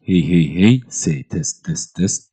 Hey, hey, hey, say test, test, test.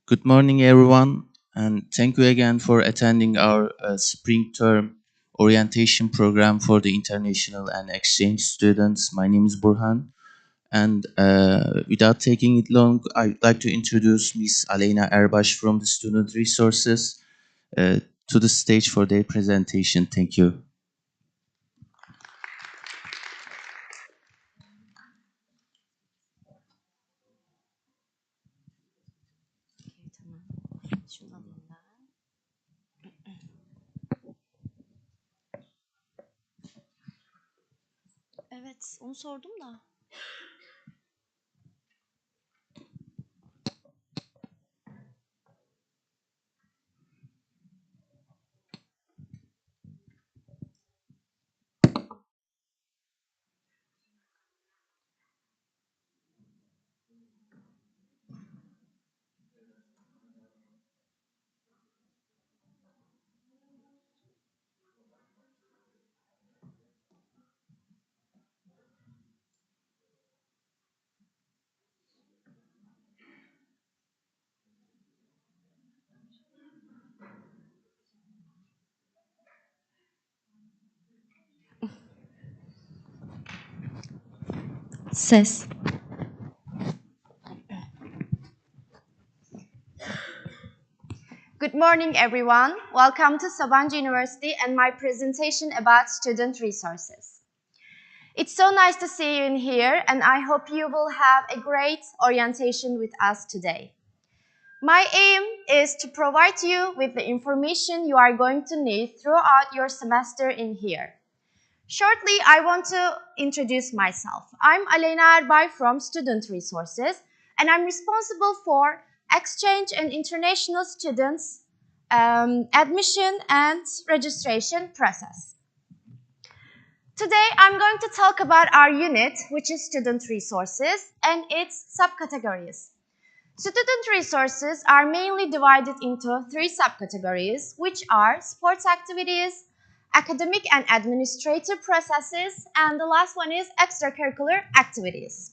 Good morning, everyone, and thank you again for attending our spring term orientation program for the international and exchange students. My name is Burhan, and without taking it long, I'd like to introduce Miss Aleyna Erbaş from the Student Resources uh, to the stage for their presentation. Thank you. Tamam. Şunu alayım ben. Evet, onu sordum da. Ses. Good morning, everyone. Welcome to Sabancı University and my presentation about student resources. It's so nice to see you in here, and I hope you will have a great orientation with us today. My aim is to provide you with the information you are going to need throughout your semester in here. Shortly, I want to introduce myself. I'm Aleyna Erbay from Student Resources, and I'm responsible for exchange and international students admission and registration process. Today, I'm going to talk about our unit, which is Student Resources, and its subcategories. Student resources are mainly divided into three subcategories, which are sports activities, academic and administrative processes, and the last one is extracurricular activities.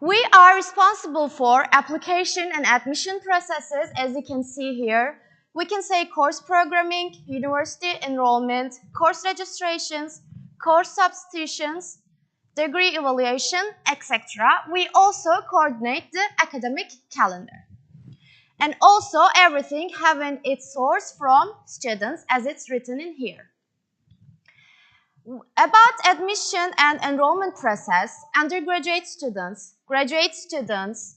We are responsible for application and admission processes, as you can see here. We can say course programming, university enrollment, course registrations, course substitutions, degree evaluation, etc. We also coordinate the academic calendar. And also everything having its source from students, as it's written in here. About admission and enrollment process, undergraduate students, graduate students,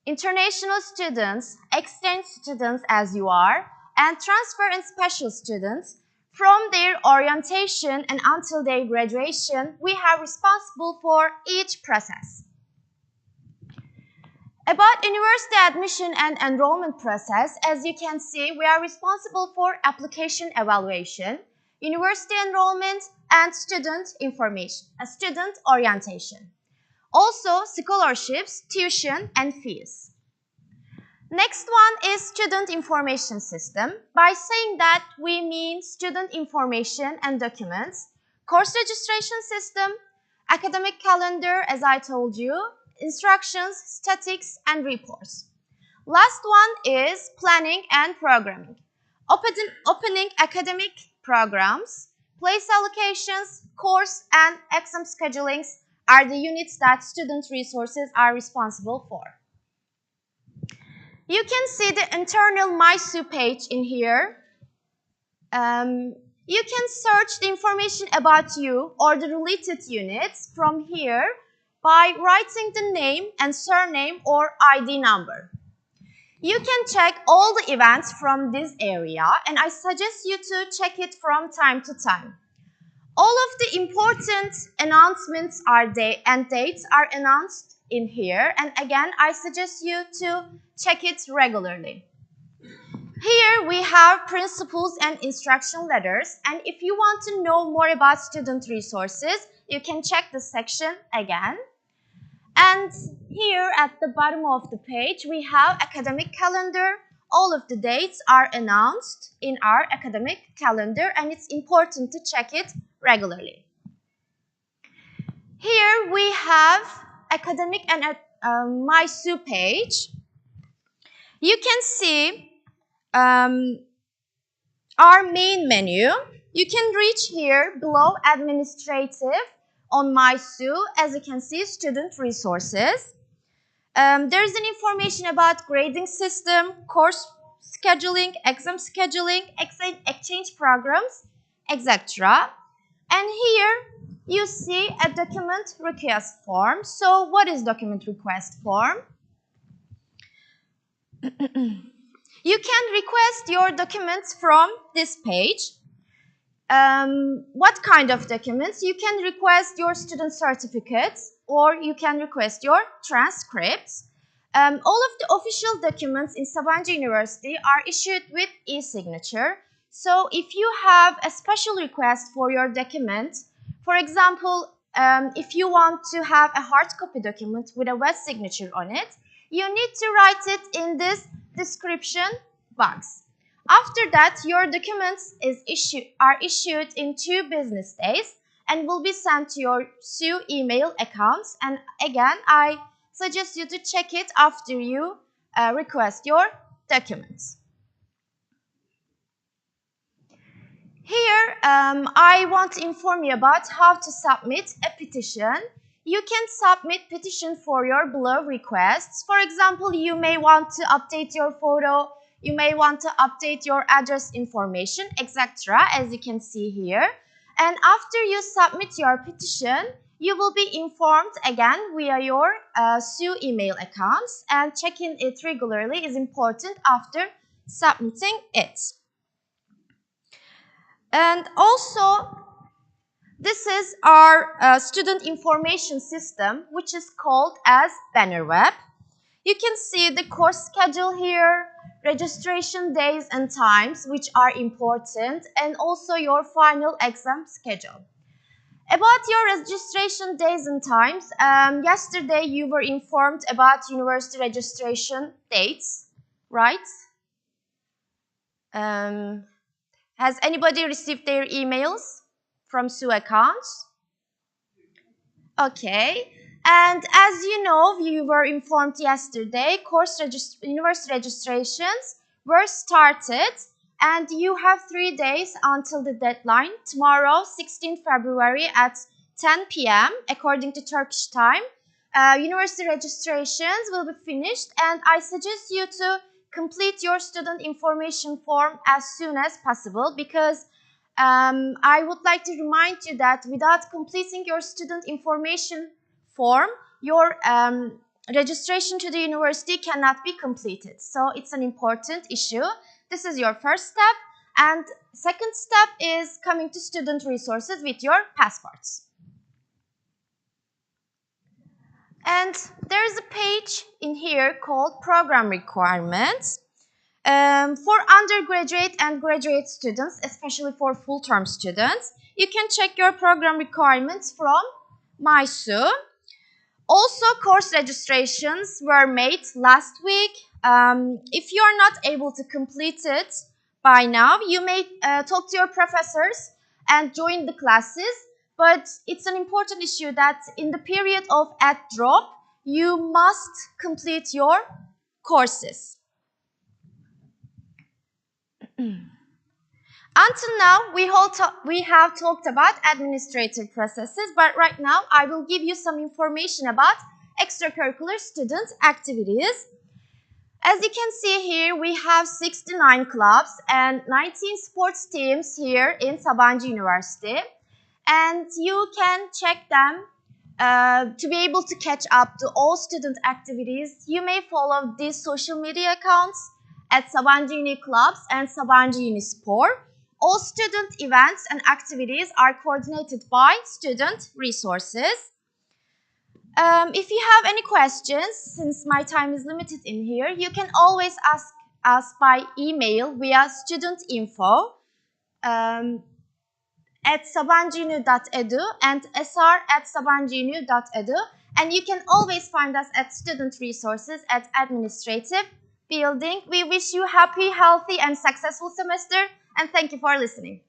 international students, exchange students as you are, and transfer and special students, from their orientation and until their graduation, we have responsible for each process. About university admission and enrollment process, as you can see, we are responsible for application evaluation, university enrollment, and student information, student orientation. Also, scholarships, tuition, and fees. Next one is student information system. By saying that, we mean student information and documents, course registration system, academic calendar, as I told you, instructions, statistics, and reports. Last one is planning and programming. Opening academic programs, place allocations, course and exam schedulings are the units that student resources are responsible for. You can see the internal MySU page in here. You can search the information about you or the related units from here by writing the name and surname or ID number. You can check all the events from this area, and I suggest you to check it from time to time. All of the important announcements and dates are announced in here, and again, I suggest you to check it regularly. Here we have principles and instruction letters, and if you want to know more about student resources, you can check the section again. And here at the bottom of the page, we have academic calendar. All of the dates are announced in our academic calendar, and it's important to check it regularly. Here we have academic and MySU page. You can see our main menu. You can reach here below administrative on my SU. As you can see, student resources. There's an information about grading system, course scheduling, exam scheduling, exchange programs, etc. And here you see a document request form. So what is document request form? You can request your documents from this page. What kind of documents? You can request your student certificates or you can request your transcripts. All of the official documents in Sabancı University are issued with e-signature. So if you have a special request for your document, for example, if you want to have a hard copy document with a wet signature on it, you need to write it in this description box. After that, your documents are issued in 2 business days and will be sent to your SU email accounts. And again, I suggest you to check it after you request your documents. Here, I want to inform you about how to submit a petition. You can submit petition for your below requests. For example, you may want to update your photo, you may want to update your address information, etc. as you can see here. And after you submit your petition, you will be informed again via your SU email accounts, and checking it regularly is important after submitting it. And also, this is our student information system, which is called as BannerWeb. You can see the course schedule here, registration days and times, which are important, and also your final exam schedule. About your registration days and times, yesterday you were informed about university registration dates, right? Has anybody received their emails from SU accounts? Okay. And as you know, you were informed yesterday, university registrations were started and you have 3 days until the deadline. Tomorrow, 16th February at 10 p.m. according to Turkish time, university registrations will be finished, and I suggest you to complete your student information form as soon as possible, because I would like to remind you that without completing your student information form, your registration to the university cannot be completed. So it's an important issue. This is your first step. And second step is coming to student resources with your passports. And there is a page in here called Program Requirements. For undergraduate and graduate students, especially for full-term students, you can check your program requirements from MySU. Also, course registrations were made last week. If you are not able to complete it by now, you may talk to your professors and join the classes. But it's an important issue that in the period of drop, you must complete your courses. Until now, we have talked about administrative processes, but right now I will give you some information about extracurricular student activities. As you can see here, we have 69 clubs and 19 sports teams here in Sabancı University. And you can check them to be able to catch up to all student activities. You may follow these social media accounts at Sabancı Uni Clubs and Sabancı Uni Spor. All student events and activities are coordinated by student resources. If you have any questions, since my time is limited in here, you can always ask us by email via studentinfo at sabancıuni.edu and sr@sabancıuni.edu, and you can always find us at student resources at administrative building. We wish you happy, healthy and successful semester, and thank you for listening.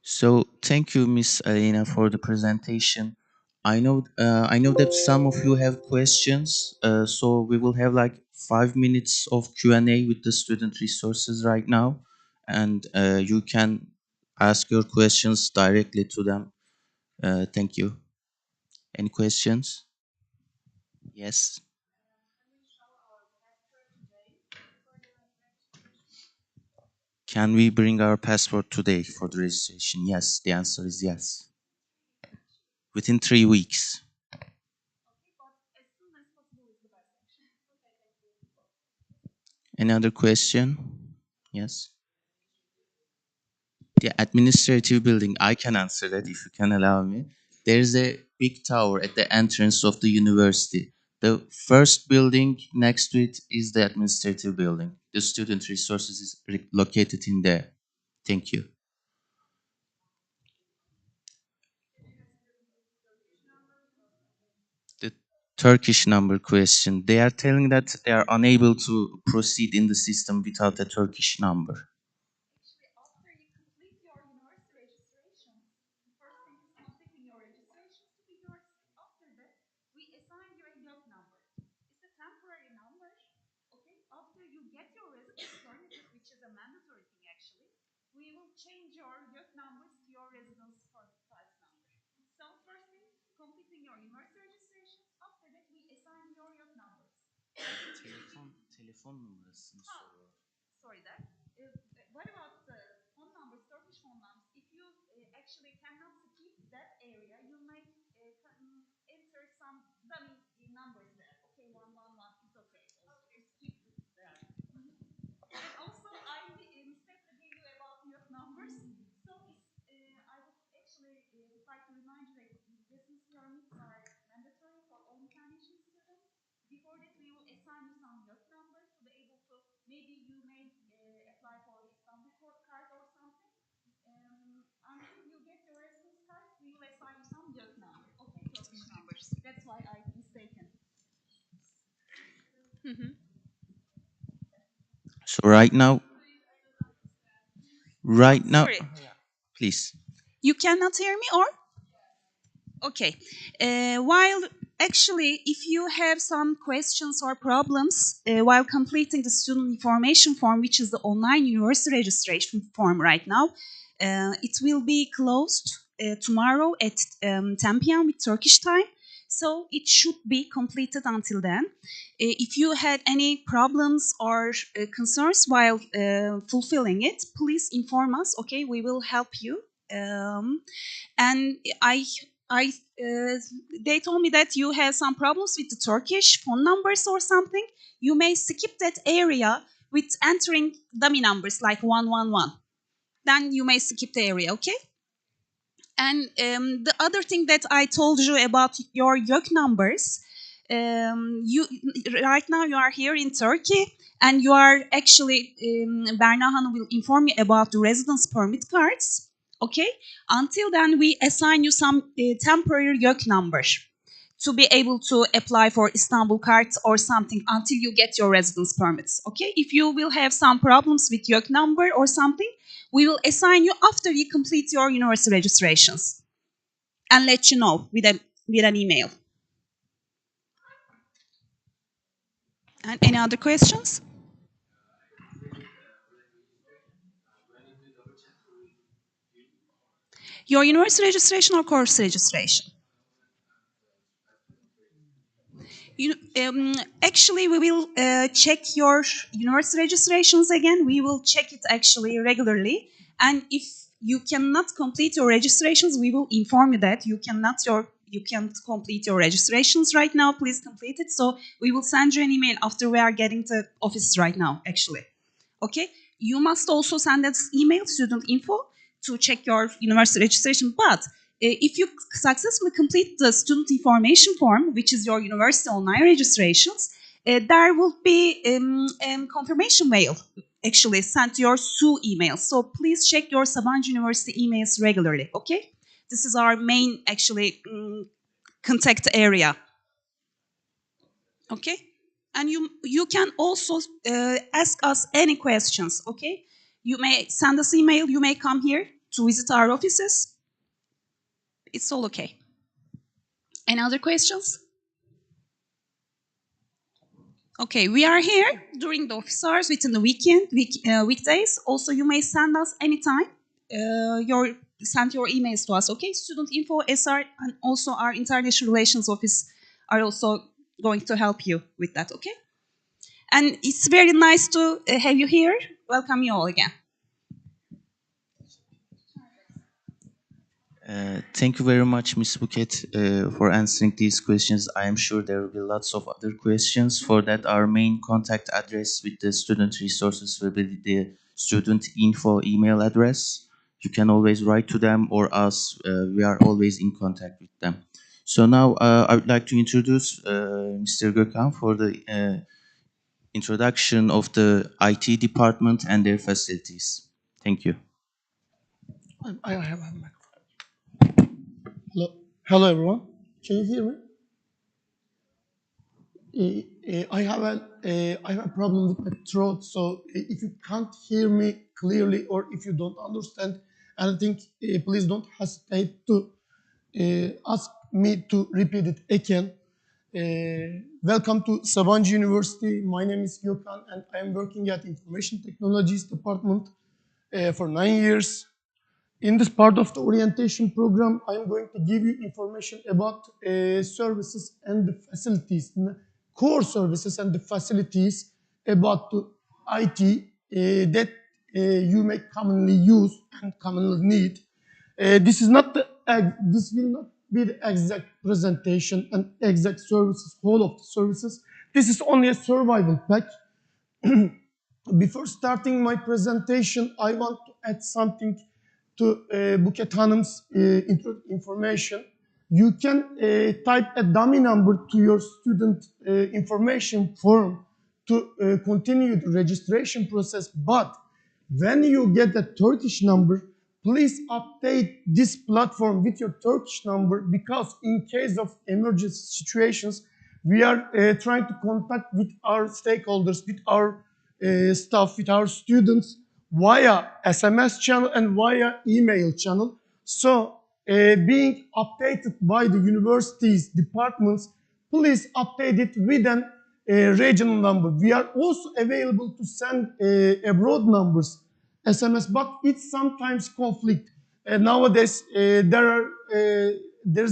So thank you, Miss Alina, for the presentation. I know that some of you have questions, so we will have like 5 minutes of Q&A with the student resources right now, and you can ask your questions directly to them. Thank you. Any questions? Yes. Can we bring our passport today for the registration? Yes, the answer is yes. Within 3 weeks. Any other question? Yes. The administrative building, I can answer that if you can allow me. There's a big tower at the entrance of the university. The first building next to it is the administrative building. The student resources is located in there. Thank you. The Turkish number question. They are telling that they are unable to proceed in the system without a Turkish number. Telefon numarasını soruyor. So right now, Sorry, please. you cannot hear me or? Okay. While actually, if you have some questions or problems while completing the student information form, which is the online university registration form right now, it will be closed tomorrow at 10 p.m. with Turkish time. So it should be completed until then. If you had any problems or concerns while fulfilling it, please inform us. Okay, we will help you. And I, they told me that you have some problems with the Turkish phone numbers or something. You may skip that area with entering dummy numbers like 111. Then you may skip the area, okay? And the other thing that I told you about your YÖK numbers, you right now you are here in Turkey and you are actually Berna Hanım will inform you about the residence permit cards. Okay, until then we assign you some temporary YÖK number to be able to apply for Istanbul cards or something until you get your residence permits. Okay, if you will have some problems with YÖK number or something, we will assign you after you complete your university registrations and let you know with an email. And any other questions? Your university registration or course registration? You, actually, we will check your university registrations again. We will check it actually regularly. And if you cannot complete your registrations, we will inform you that you can't complete your registrations right now. Please complete it. So we will send you an email after we are getting to office right now, actually. Okay? You must also send us email, student info, to check your university registration. But if you successfully complete the student information form, which is your university online registrations, there will be confirmation mail actually sent to your SU email. So please check your Sabancı University emails regularly, okay? This is our main actually contact area, okay? And you can also ask us any questions, okay? You may send us email, you may come here to visit our offices, it's all okay. Any other questions? Okay, we are here during the office hours, within the weekdays. Also, you may send us anytime. Send your emails to us, okay? Student info, SR, and also our international relations office are also going to help you with that, okay? And it's very nice to have you here. Welcome you all again. Thank you very much, Ms. Buket, for answering these questions. I am sure there will be lots of other questions. For that, our main contact address with the student resources will be the student info email address. You can always write to them or us. We are always in contact with them. So now I would like to introduce Mr. Gökhan for the introduction of the IT department and their facilities. Thank you. I have a microphone. Hello, everyone. Can you hear me? I have a problem with my throat, so if you can't hear me clearly or if you don't understand anything, please don't hesitate to ask me to repeat it again. Welcome to Sabancı University. My name is Gökhan and I am working at Information Technologies Department for 9 years. In this part of the orientation program, I am going to give you information about services and the facilities, core services and the facilities about the IT that you may commonly use and commonly need. This will not be the exact presentation and exact services, whole of the services. This is only a survival pack. Before starting my presentation, I want to add something to Buket Hanım's information. You can type a dummy number to your student information form to continue the registration process, but when you get a Turkish number, please update this platform with your Turkish number, because in case of emergency situations, we are trying to contact with our stakeholders, with our staff, with our students via SMS channel and via email channel. So being updated by the universities, departments, please update it with an regional number. We are also available to send abroad numbers, SMS, but it's sometimes conflict. Nowadays, there's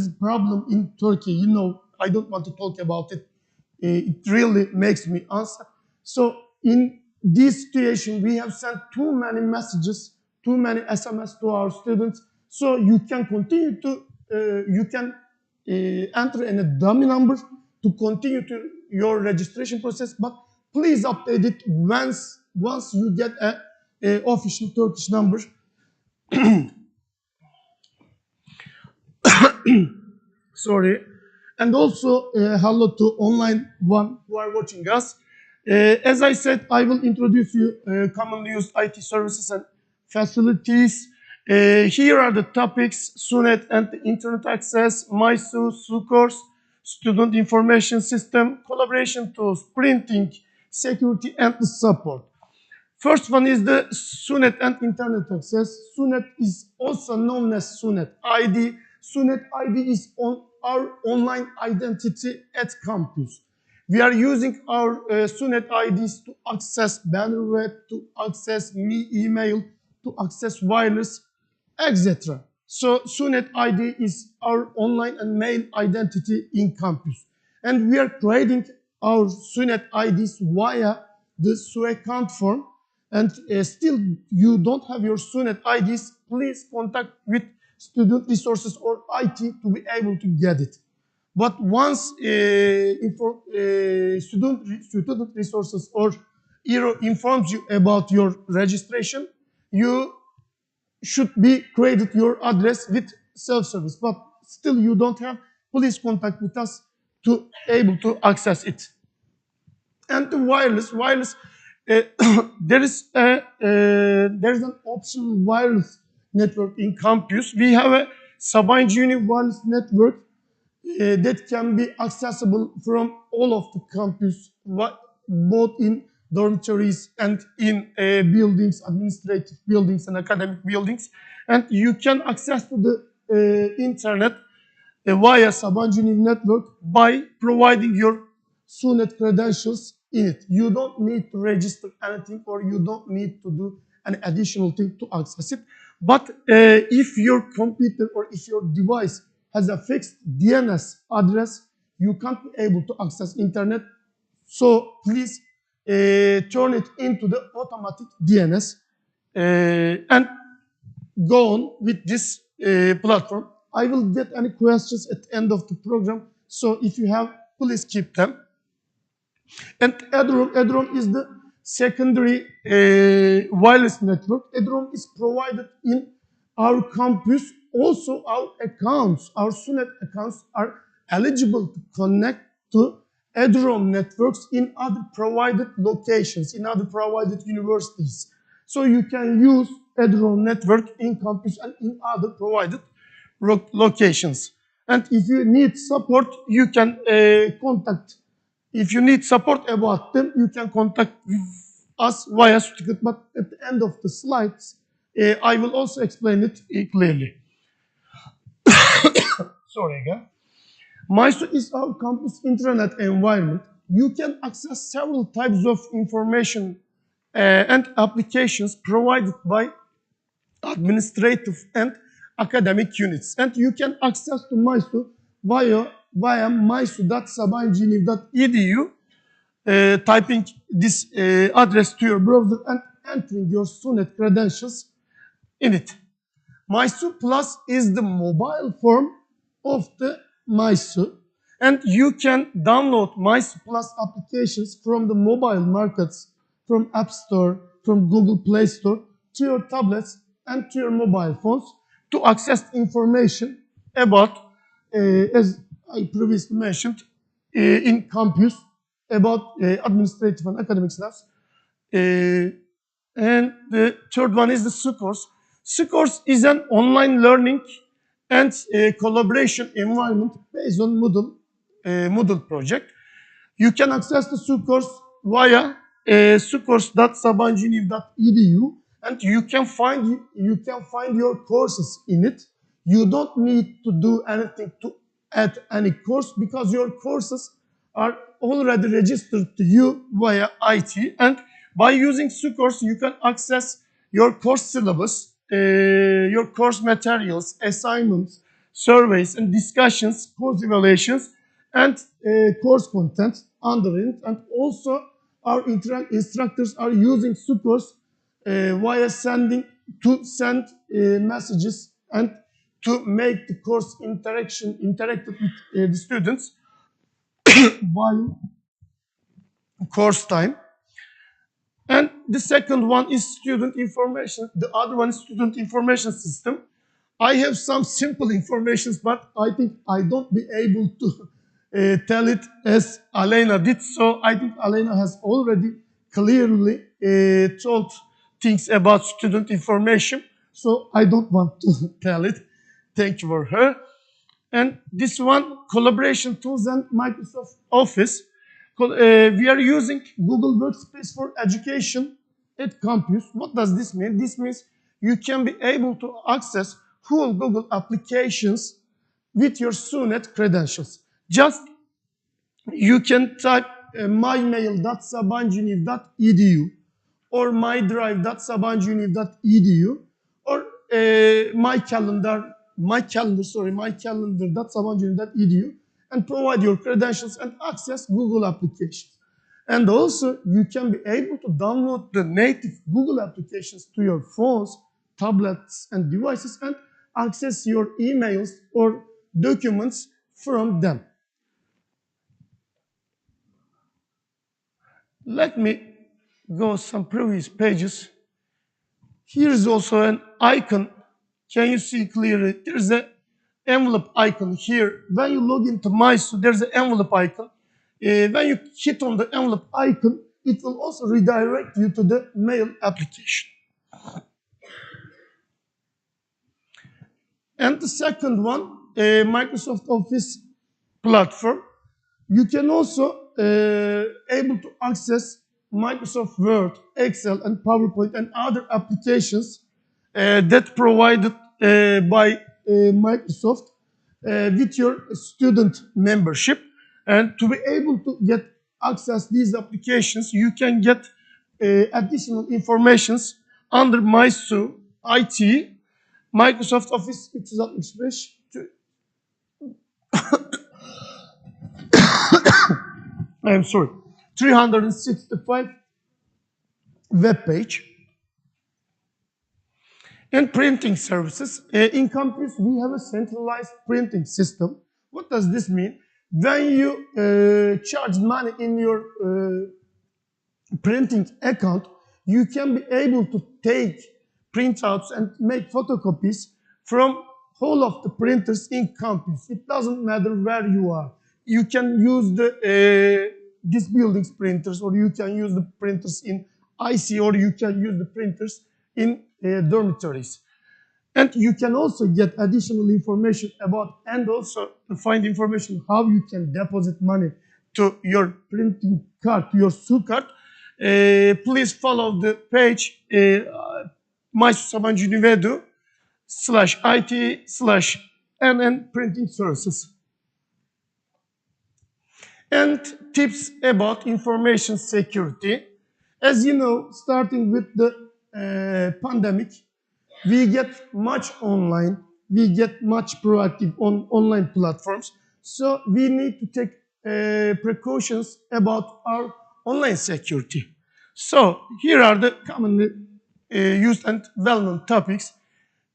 a problem in Turkey. You know, I don't want to talk about it. It really makes me answer. So in this situation, we have sent too many messages, too many SMS to our students. So you can continue to, enter in a dummy number to continue to your registration process, but please update it once you get a official Turkish number. Sorry. And also hello to online one who are watching us. As I said, I will introduce you commonly used IT services and facilities. Here are the topics: SUNET and the Internet access, MySU, SUCORS, Student Information System, collaboration tools, printing, security, and the support. First one is the SUNET and Internet access. SUNET is also known as SUNET ID. SUNET ID is our online identity at campus. We are using our SUNET IDs to access banner web, to access email, to access wireless, etc. So SUNET ID is our online and mail identity in campus. And we are creating our SUNET IDs via the SU account form. And still you don't have your SUNET IDs, please contact with student resources or IT to be able to get it. But once student resources or ERO informs you about your registration, you should be created your address with self-service. But still you don't have, please contact with us to able to access it. And the wireless, there's an optional wireless network in campus. We have a Sabancı Uni wireless network that can be accessible from all of the campus, both in dormitories and in buildings, administrative buildings and academic buildings. and you can access to the internet via Sabancı network by providing your SUNET credentials in it. You don't need to register anything, or you don't need to do an additional thing to access it. But if your computer or if your device has a fixed DNS address, you can't be able to access internet. So please turn it into the automatic DNS and go on with this platform. I will get any questions at the end of the program. So if you have, please keep them. And EDROM is the secondary wireless network. EDROM is provided in our campus. Also, our accounts, our SUNET accounts are eligible to connect to EDROM networks in other provided locations, in other provided universities. So you can use EDROM network in campus and in other provided locations. And if you need support, you can contact. If you need support about them, you can contact us via Stuttgart. But at the end of the slides, I will also explain it clearly. Sorry again. MySU is our campus intranet environment. You can access several types of information and applications provided by administrative and academic units. And you can access to MySU via mysu.sabancı.edu, typing this address to your browser and entering your SUNET credentials in it. MySU Plus is the mobile form of the MySU, and you can download MySU Plus applications from the mobile markets, from App Store, from Google Play Store, to your tablets and to your mobile phones to access information about, as I previously mentioned, in campus, about administrative and academic stuff. And the third one is the SUCORS. SUCORS is an online learning and collaboration environment based on Moodle project. You can access the SUCORS via sucors.sabancı.edu, and you can find your courses in it. You don't need to do anything to add any course because your courses are already registered to you via IT, and by using SUCORS you can access your course syllabus, your course materials, assignments, surveys and discussions, course evaluations, and course content under it. And also our instructors are using SUCORS via send messages and to make the course interactive with the students while course time. And the second one is student information. The other one is student information system. I have some simple informations, but I think I don't be able to tell it as Alena did. So I think Alena has already clearly told things about student information. So I don't want to tell it. Thank you for her. And this one, collaboration tools and Microsoft Office. We are using Google Workspace for education at campus. What does this mean? This means you can be able to access whole Google applications with your SUNET credentials. Just you can type mymail.sabancı.edu or mydrive.sabancı.edu or mycalendar.sabancı.edu and provide your credentials and access Google applications. And also you can be able to download the native Google applications to your phones, tablets and devices and access your emails or documents from them. Let me go some previous pages. Here is also an icon. Can you see clearly? There's an envelope icon here. When you log into MySU, there's an envelope icon. When you hit on the envelope icon, it will also redirect you to the mail application. And the second one, Microsoft Office platform. You can also able to access Microsoft Word, Excel, and PowerPoint and other applications that provided by Microsoft with your student membership. And to be able to get access these applications, you can get additional informations under MySU IT, Microsoft Office 365. I'm sorry, 365 web page. And printing services. In campus, we have a centralized printing system. What does this mean? When you charge money in your printing account, you can be able to take printouts and make photocopies from whole of the printers in campus. It doesn't matter where you are. You can use this building's printers, or you can use the printers in IC, or you can use the printers in dormitories. And you can also get additional information about, and also find information how you can deposit money to your printing card, to your SU card. Please follow the page mysabancı.edu/IT/NN printing services. And tips about information security. As you know, starting with the pandemic, we get much online, we get much proactive on online platforms. So we need to take precautions about our online security. So here are the commonly used and well-known topics.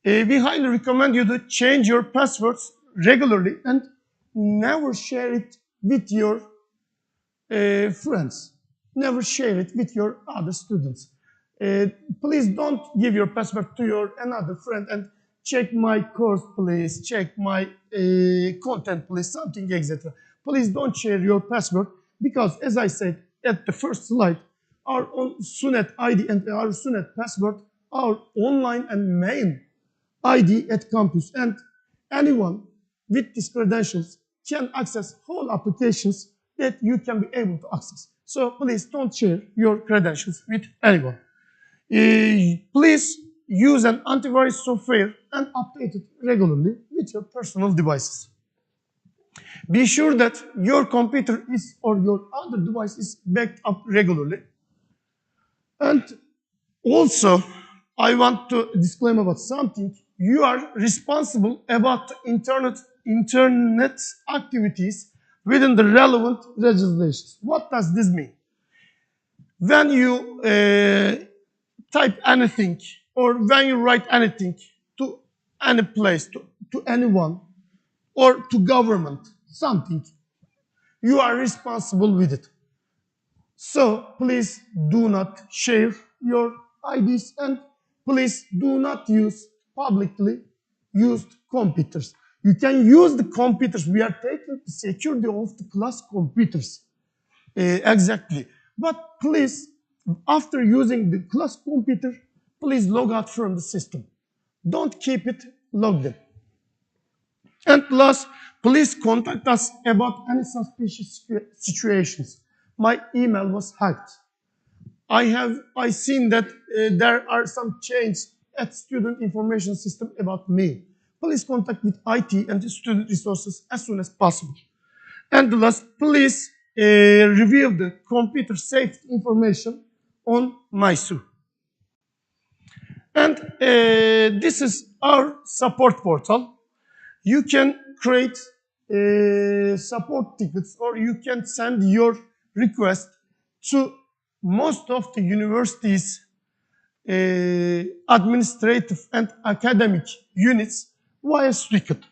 We highly recommend you to change your passwords regularly and never share it with your friends. Never share it with your other students. Please don't give your password to your another friend and check my course, please, check my content, please, something, etc. Please don't share your password, because as I said at the first slide, our SUNET ID and our SUNET password are online and main ID at campus, and anyone with these credentials can access whole applications that you can be able to access. So please don't share your credentials with anyone. Please use an antivirus software and update it regularly with your personal devices. Be sure that your computer is, or your other device is, backed up regularly. And also, I want to disclaim about something. You are responsible about internet activities within the relevant legislations. What does this mean? When you type anything, or when you write anything to any place, to anyone, or to government, something, you are responsible with it. So please do not share your IDs, and please do not use publicly used computers. You can use the computers. We are taking the security of the class computers. Exactly. But please, after using the class computer, please log out from the system. Don't keep it logged in. And last, please contact us about any suspicious situations. My email was hacked. I seen that there are some changes at student information system about me. Please contact with IT and the student resources as soon as possible. And last, please review the computer safety information on MySU. And this is our support portal. You can create support tickets, or you can send your request to most of the universities' administrative and academic units via SUTicket.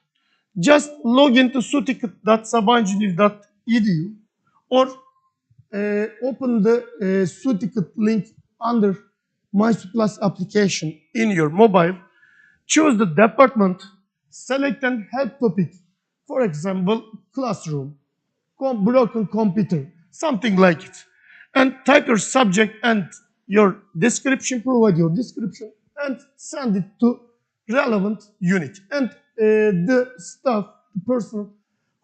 Just log into suticket.sabancı.edu, or open the SUTicket link under MySU Plus application in your mobile. Choose the department, select an help topic, for example, classroom, broken computer, something like it, and type your subject and your description, provide your description, and send it to relevant unit. And the staff, the person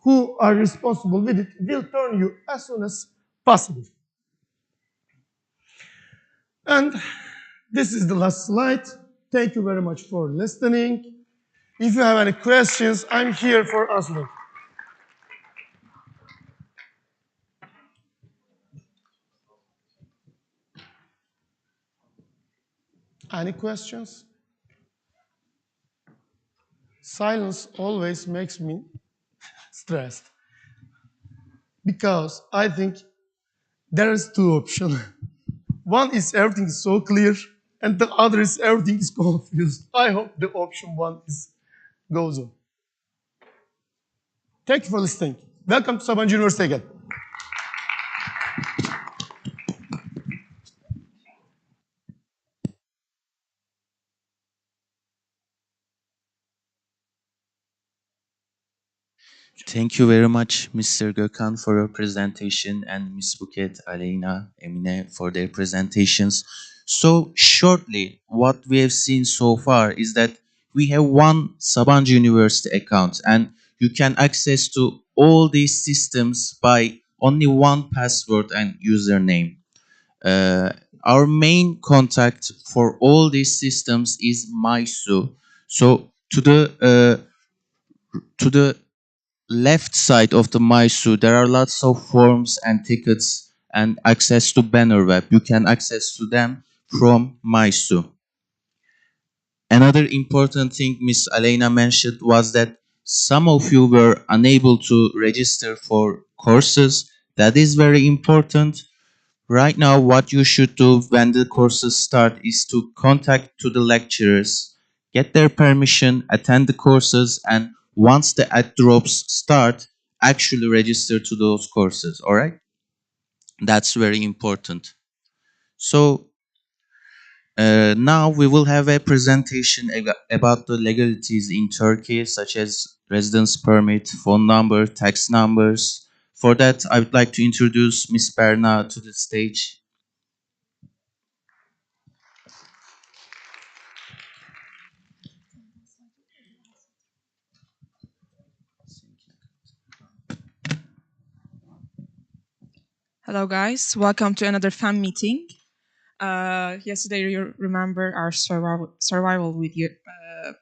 who are responsible with it, will turn you as soon as possible. And this is the last slide. Thank you very much for listening. If you have any questions, I'm here for answering. Any questions? Silence always makes me stressed because I think there is two options. One is everything is so clear, and the other is everything is confused. I hope the option one is goes on. Thank you for listening. Welcome to Sabancı University again. Thank you very much, Mr. Gökhan, for your presentation, and Ms. Buket, Aleyna, Emine for their presentations. So shortly, what we have seen so far is that we have one Sabancı University account, and you can access to all these systems by only one password and username. Uh, our main contact for all these systems is Maisu. So to the left side of the Maisu, there are lots of forms and tickets and access to banner web. You can access to them from Maisu. Another important thing Miss Aleyna mentioned was that some of you were unable to register for courses. That is very important. Right now, what you should do when the courses start is to contact to the lecturers, get their permission, attend the courses, and once the ad drops start, actually register to those courses, all right? That's very important. So now we will have a presentation about the legalities in Turkey, such as residence permit, phone number, tax numbers. For that, I would like to introduce Miss Berna to the stage. Hello, guys. Welcome to another fan meeting. Yesterday, you remember our survival with your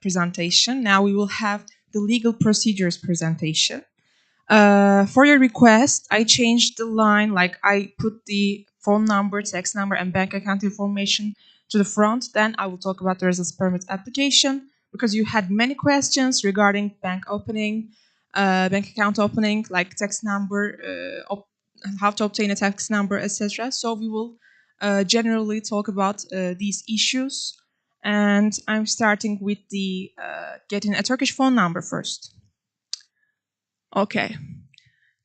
presentation. Now we will have the legal procedures presentation. For your request, I changed the line, like I put the phone number, text number, and bank account information to the front. Then I will talk about the residence permit application because you had many questions regarding bank opening, bank account opening, like text number, how to obtain a tax number, etc. So we will generally talk about these issues. And I'm starting with the getting a Turkish phone number first. Okay.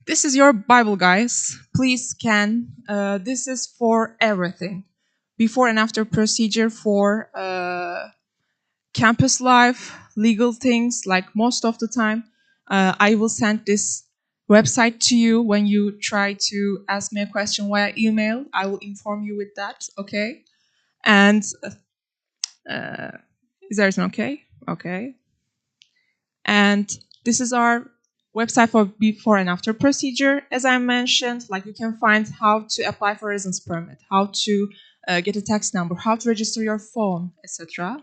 This is your Bible, guys. Please scan. This is for everything. Before and after procedure for campus life, legal things, like most of the time. I will send this website to you when you try to ask me a question via email. I will inform you with that, okay? And is everything okay? Okay. And this is our website for before and after procedure. As I mentioned, like you can find how to apply for residence permit, how to get a tax number, how to register your phone, etc.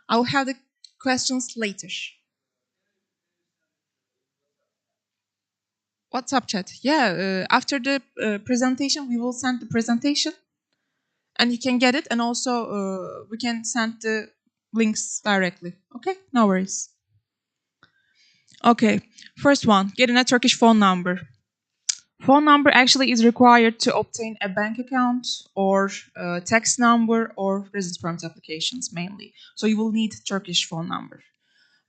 I'll have the questions later. WhatsApp chat. Yeah, after the presentation, we will send the presentation and you can get it. And also we can send the links directly. Okay, no worries. Okay, first one, getting a Turkish phone number. Phone number actually is required to obtain a bank account or tax number or residence permit applications mainly. So you will need Turkish phone number.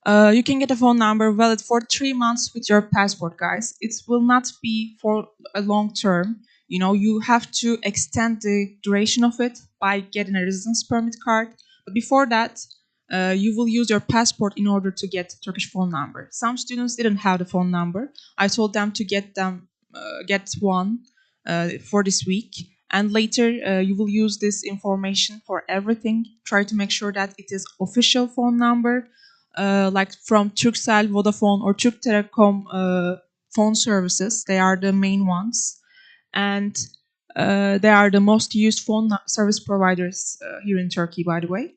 You can get a phone number valid for 3 months with your passport, guys. It will not be for a long term. You know, you have to extend the duration of it by getting a residence permit card. But before that, you will use your passport in order to get Turkish phone number. Some students didn't have the phone number. I told them to get one for this week. And later, you will use this information for everything. Try to make sure that it is official phone number, like from Turkcell, Vodafone, or Türk Telekom phone services. They are the main ones. And they are the most used phone service providers here in Turkey, by the way.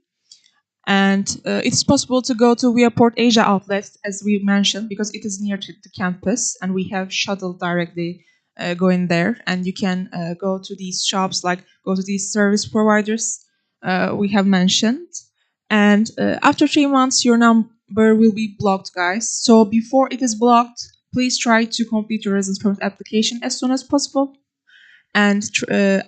And it's possible to go to Viaport Asia outlet, as we mentioned, because it is near to the campus, and we have shuttle directly going there. And you can go to these shops, like go to these service providers we have mentioned. And after 3 months, your number will be blocked, guys. So before it is blocked, please try to complete your residence permit application as soon as possible. And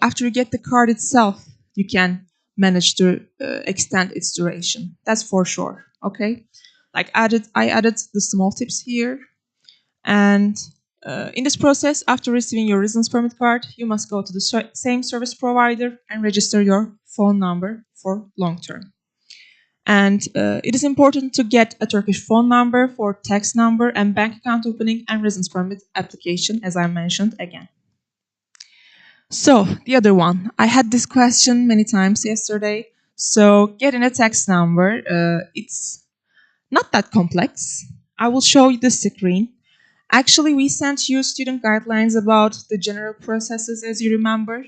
after you get the card itself, you can manage to extend its duration. That's for sure. Okay, like I added the small tips here. And in this process, after receiving your residence permit card, you must go to the same service provider and register your phone number for long term. And it is important to get a Turkish phone number for tax number and bank account opening and residence permit application, as I mentioned again. So, the other one. I had this question many times yesterday. So, getting a tax number, it's not that complex. I will show you the screen. Actually, we sent you student guidelines about the general processes, as you remember.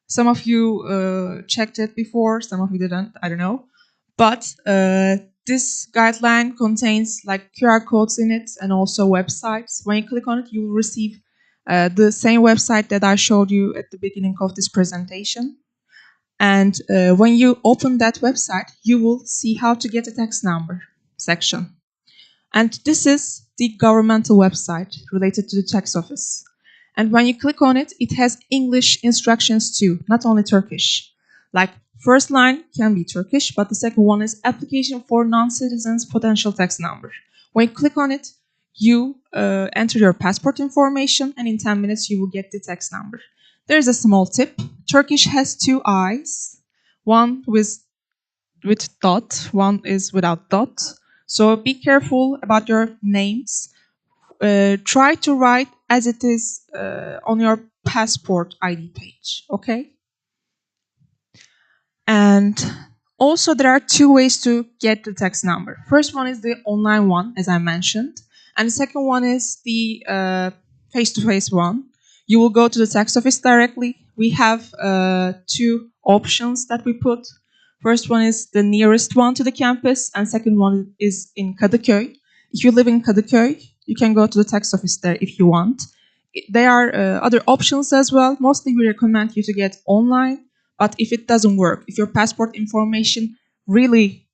Some of you checked it before, some of you didn't, I don't know. But this guideline contains like QR codes in it and also websites. When you click on it, you will receive the same website that I showed you at the beginning of this presentation. And when you open that website, you will see how to get a tax number section. And this is the governmental website related to the tax office. And when you click on it, it has English instructions too, not only Turkish. Like first line can be Turkish, but the second one is application for non-citizens potential tax number. When you click on it, you enter your passport information, and in 10 minutes you will get the tax number. There's a small tip. Turkish has two I's, one with dot, one is without dot. So be careful about your names. Try to write as it is on your passport ID page, okay? And also there are two ways to get the tax number. First one is the online one, as I mentioned. And the second one is the face-to-face one. You will go to the tax office directly. We have two options that we put. First one is the nearest one to the campus, and second one is in Kadıköy. If you live in Kadıköy, you can go to the tax office there if you want. There are other options as well. Mostly we recommend you to get online, but if it doesn't work, if your passport information really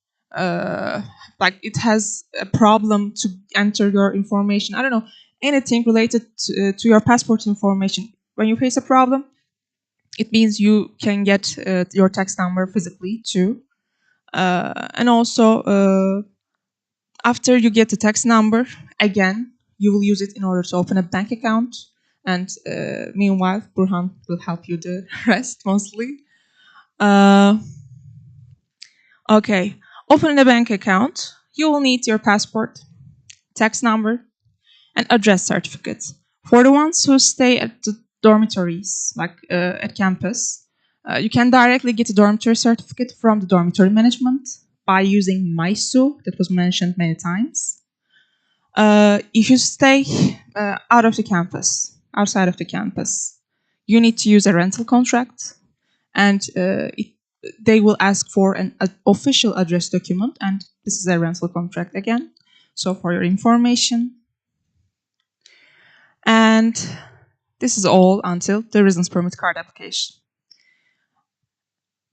like it has a problem to enter your information, I don't know, anything related to your passport information, when you face a problem, it means you can get your tax number physically too. And also, after you get the tax number, again, you will use it in order to open a bank account. And meanwhile, Burhan will help you the rest mostly. Okay, opening a bank account, you will need your passport, tax number, and address certificate. For the ones who stay at the dormitories, like at campus, you can directly get a dormitory certificate from the dormitory management by using MySu, that was mentioned many times. If you stay outside of the campus, you need to use a rental contract, and they will ask for an official address document, and this is a rental contract again. So for your information. And this is all until the residence permit card application.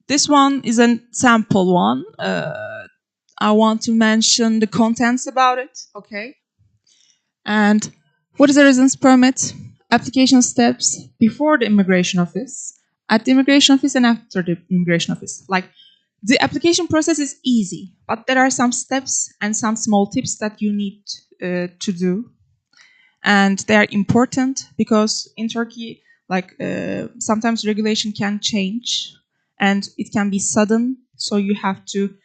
This one is a sample one. I want to mention the contents about it, okay? And what is a residence permit? Application steps before the immigration office, at the immigration office, and after the immigration office. Like, the application process is easy, but there are some steps and some small tips that you need to do. And they are important because in Turkey, like sometimes regulation can change and it can be sudden. So you have to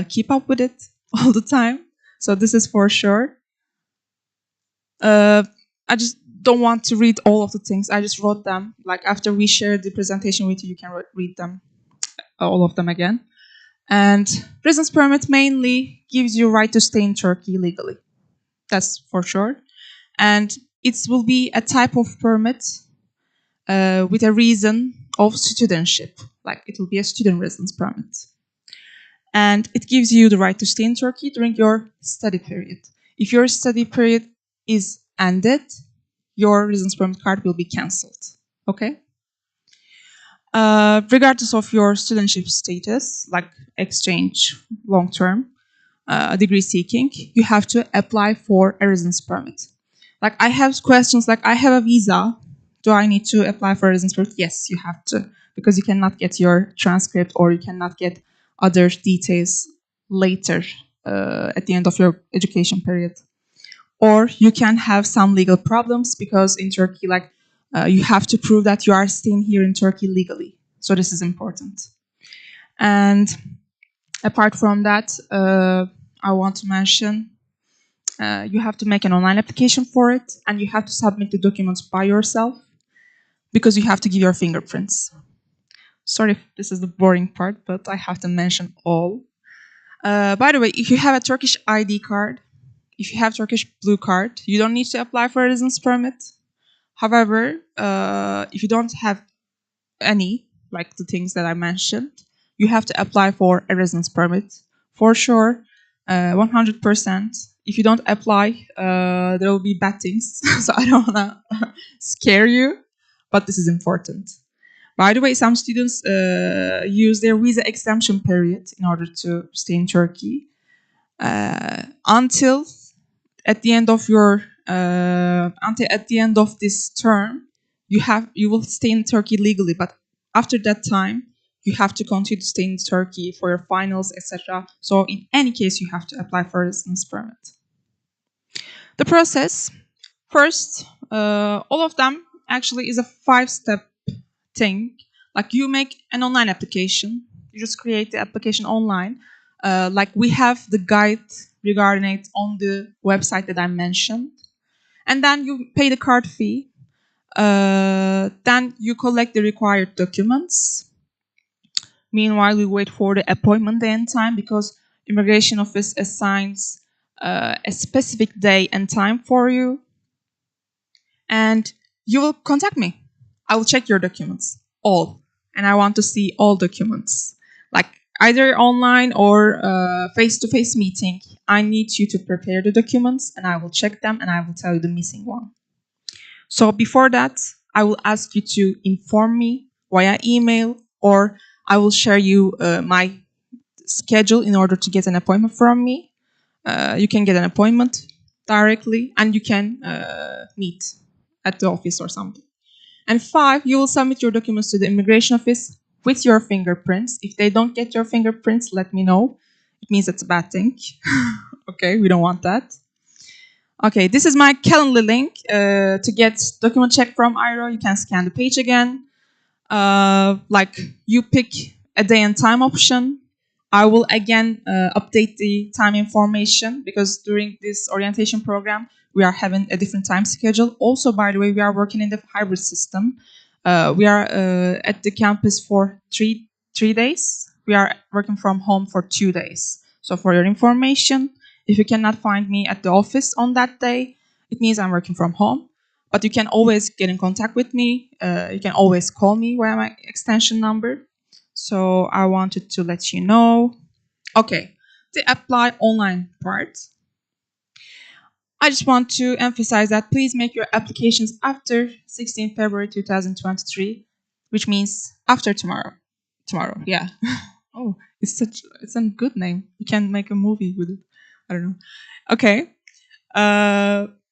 keep up with it all the time. So this is for sure. I just don't want to read all of the things. I just wrote them. Like after we share the presentation with you, you can read them, all of them again. And residence permit mainly gives you right to stay in Turkey legally. That's for sure. And it will be a type of permit with a reason of studentship. Like it will be a student residence permit. And it gives you the right to stay in Turkey during your study period. If your study period is ended, your residence permit card will be cancelled. Okay? Regardless of your studentship status, like exchange, long-term, degree seeking, you have to apply for a residence permit. Like I have questions like I have a visa. Do I need to apply for a residence permit? Yes, you have to, because you cannot get your transcript or you cannot get other details later at the end of your education period. Or you can have some legal problems because in Turkey, like you have to prove that you are staying here in Turkey legally. So this is important. And apart from that, I want to mention you have to make an online application for it, and you have to submit the documents by yourself because you have to give your fingerprints. Sorry if this is the boring part, but I have to mention all. By the way, if you have a Turkish ID card, if you have Turkish blue card, you don't need to apply for a residence permit. However, if you don't have any, like the things that I mentioned, you have to apply for a residence permit. For sure, 100%. If you don't apply, there will be bad things. So I don't want to scare you, but this is important. By the way, some students use their visa exemption period in order to stay in Turkey until at the end of your until at the end of this term. You will stay in Turkey legally, but after that time, you have to continue to stay in Turkey for your finals, etc. So in any case, you have to apply for a residence permit. The process, first, all of them actually is a 5-step thing. Like you make an online application, you just create the application online. Like we have the guide regarding it on the website that I mentioned. And then you pay the card fee. Then you collect the required documents. Meanwhile, we wait for the appointment day and time because immigration office assigns a specific day and time for you. And you will contact me. I will check your documents, all. And I want to see all documents. Like either online or face-to-face meeting. I need you to prepare the documents and I will check them and I will tell you the missing one. So before that, I will ask you to inform me via email or I will share you my schedule in order to get an appointment from me. You can get an appointment directly and you can meet at the office or something. And 5, you will submit your documents to the immigration office with your fingerprints. If they don't get your fingerprints, let me know. It means it's a bad thing. Okay, we don't want that. Okay, this is my Calendly link. To get document check from IRO, you can scan the page again. Like you pick a day and time option. I will again update the time information because during this orientation program, we are having a different time schedule. Also, by the way, we are working in the hybrid system. We are at the campus for three days. We are working from home for 2 days. So for your information, if you cannot find me at the office on that day, it means I'm working from home. But you can always get in contact with me. You can always call me via my extension number. So I wanted to let you know. Okay, the apply online part. I just want to emphasize that please make your applications after 16 February 2023, which means after tomorrow. Tomorrow, yeah. Oh, it's a good name. You can make a movie with it. I don't know. Okay.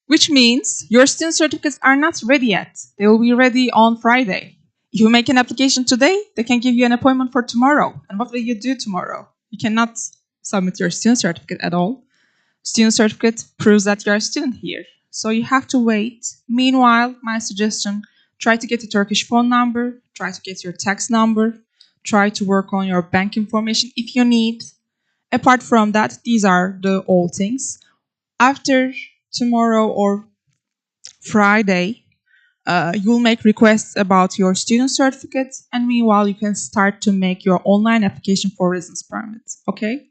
Which means your student certificates are not ready yet. They will be ready on Friday. If you make an application today, they can give you an appointment for tomorrow. And what will you do tomorrow? You cannot submit your student certificate at all. Student certificate proves that you're a student here. So you have to wait. Meanwhile, my suggestion, try to get a Turkish phone number, try to get your tax number, try to work on your bank information if you need. Apart from that, these are the all things. After tomorrow or Friday, you'll make requests about your student certificate, and meanwhile, you can start to make your online application for residence permit. Okay?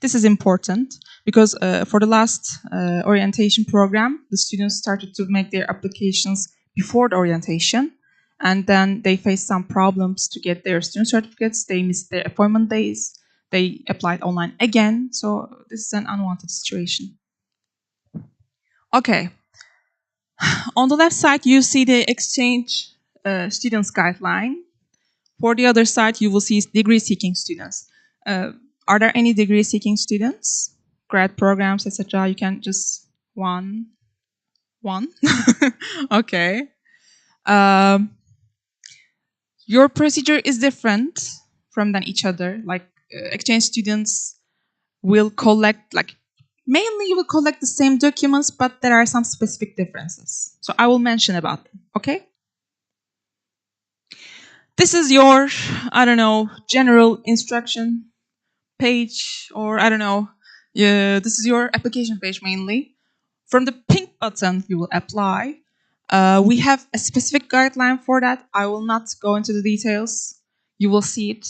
This is important because for the last orientation program, the students started to make their applications before the orientation, and then they faced some problems to get their student certificates. They missed their appointment days. they applied online again. So this is an unwanted situation. Okay. On the left side, you see the exchange students guideline. For the other side, you will see degree-seeking students. Are there any degree-seeking students? Grad programs, etc. You can just one. Okay. Your procedure is different from than each other. Like exchange students will collect, like mainly you will collect the same documents, but there are some specific differences. So I will mention about them. Okay. This is your, I don't know, general instruction page, or I don't know. Yeah, this is your application page mainly. From the pink button, you will apply. We have a specific guideline for that. I will not go into the details. You will see it.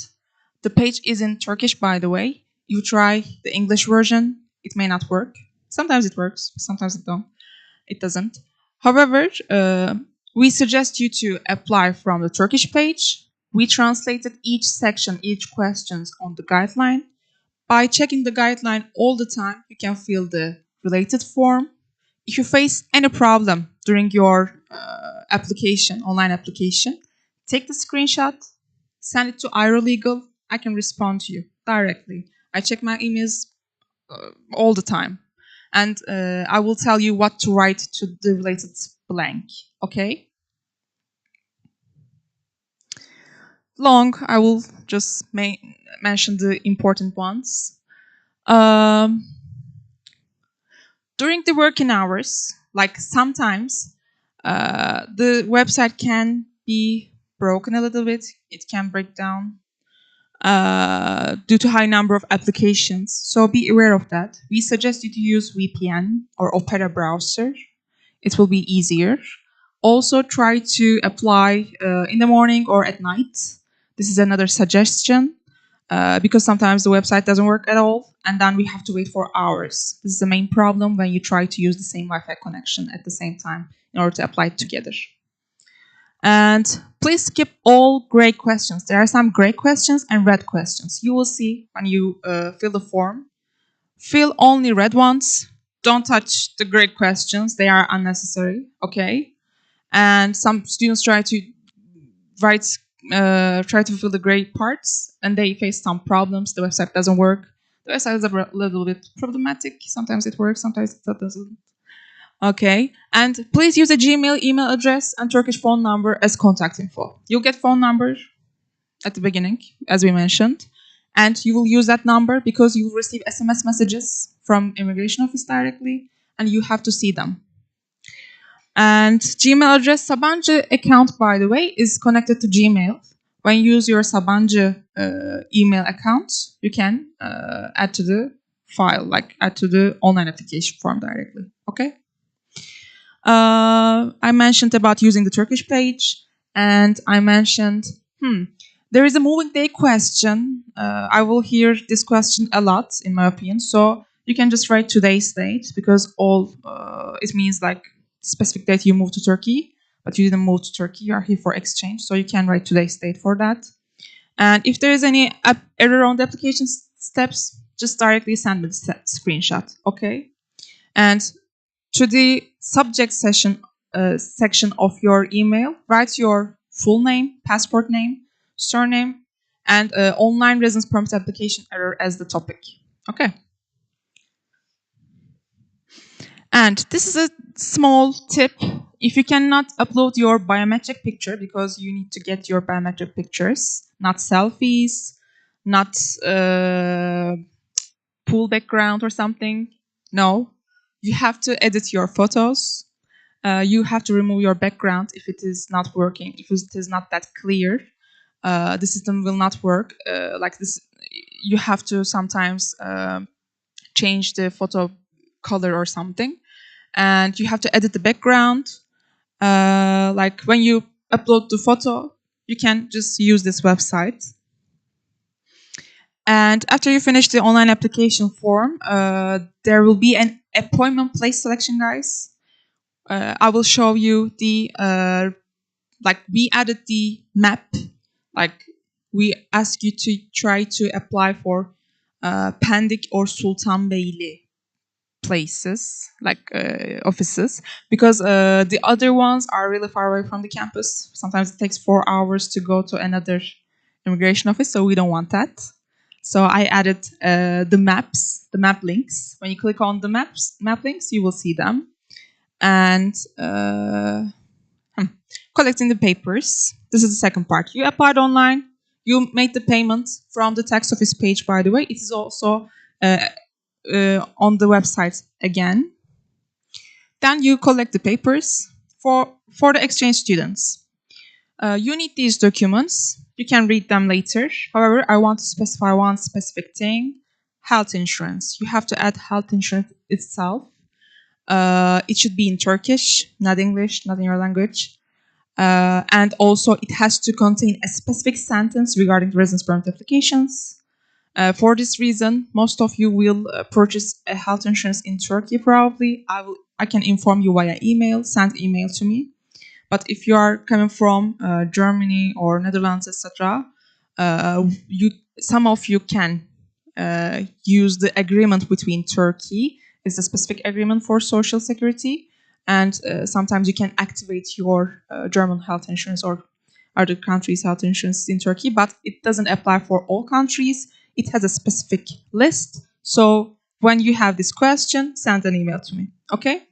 The page is in Turkish, by the way. You try the English version, it may not work. Sometimes it works, sometimes it doesn't. However, we suggest you to apply from the Turkish page. We translated each section, each questions on the guideline. By checking the guideline all the time, you can fill the related form. If you face any problem during your application, online application, take the screenshot, send it to iRolegal. I can respond to you directly. I check my emails all the time. And I will tell you what to write to the related blank. Okay? Long, I will just mention the important ones. During the working hours, like sometimes the website can be broken a little bit. It can break down due to high number of applications. So be aware of that. We suggest you to use VPN or Opera browser. It will be easier. Also try to apply in the morning or at night. This is another suggestion. Because sometimes the website doesn't work at all, and then we have to wait for hours. This is the main problem when you try to use the same Wi-Fi connection at the same time in order to apply it together. And please skip all gray questions. There are some gray questions and red questions. You will see when you fill the form. Fill only red ones. Don't touch the gray questions. They are unnecessary, okay? And some students try to fill the gray parts, and they face some problems. The website doesn't work. The website is a little bit problematic. Sometimes it works, sometimes it doesn't. Okay, and please use a Gmail email address and Turkish phone number as contact info. You'll get phone number at the beginning, as we mentioned, and you will use that number because you will receive SMS messages from immigration office directly, and you have to see them. And Gmail address, Sabancı account, by the way, is connected to Gmail. When you use your Sabancı email account, you can add to the file, like add to the online application form directly. Okay. I mentioned about using the Turkish page, and I mentioned, there is a moving day question. I will hear this question a lot, in my opinion. So you can just write today's date, because it means like specific date you moved to Turkey, but you didn't move to Turkey. You are here for exchange, so you can write today's date for that. And if there is any error on the application steps, just directly send me the screenshot. Okay. And to the subject section of your email, write your full name, passport name, surname, and online residence permit application error as the topic. Okay. And this is a small tip. If you cannot upload your biometric picture, because you need to get your biometric pictures, not selfies, not pool background or something. No, you have to edit your photos. You have to remove your background if it is not working, if it is not that clear. The system will not work like this. You have to sometimes change the photo color or something. And you have to edit the background. Like when you upload the photo, you can just use this website. And after you finish the online application form, there will be an appointment place selection, guys. I will show you the, like we added the map, like we ask you to try to apply for Pendik or Sultanbeyli places, like offices, because the other ones are really far away from the campus. Sometimes it takes 4 hours to go to another immigration office, so we don't want that. So I added the map links. When you click on the map links, you will see them. And collecting the papers. This is the second part. You applied online. You made the payment from the tax office page, by the way. It is also on the website again. Then you collect the papers for the exchange students. You need these documents. You can read them later. However, I want to specify one specific thing: health insurance. You have to add health insurance itself. It should be in Turkish, not English, not in your language. And also, it has to contain a specific sentence regarding residence permit applications. For this reason, most of you will purchase a health insurance in Turkey. Probably, I can inform you via email. Send email to me. But if you are coming from Germany or Netherlands, etc., some of you can use the agreement between Turkey. It's a specific agreement for social security, and sometimes you can activate your German health insurance or other countries' health insurance in Turkey, but it doesn't apply for all countries. It has a specific list. So when you have this question, send an email to me. Okay?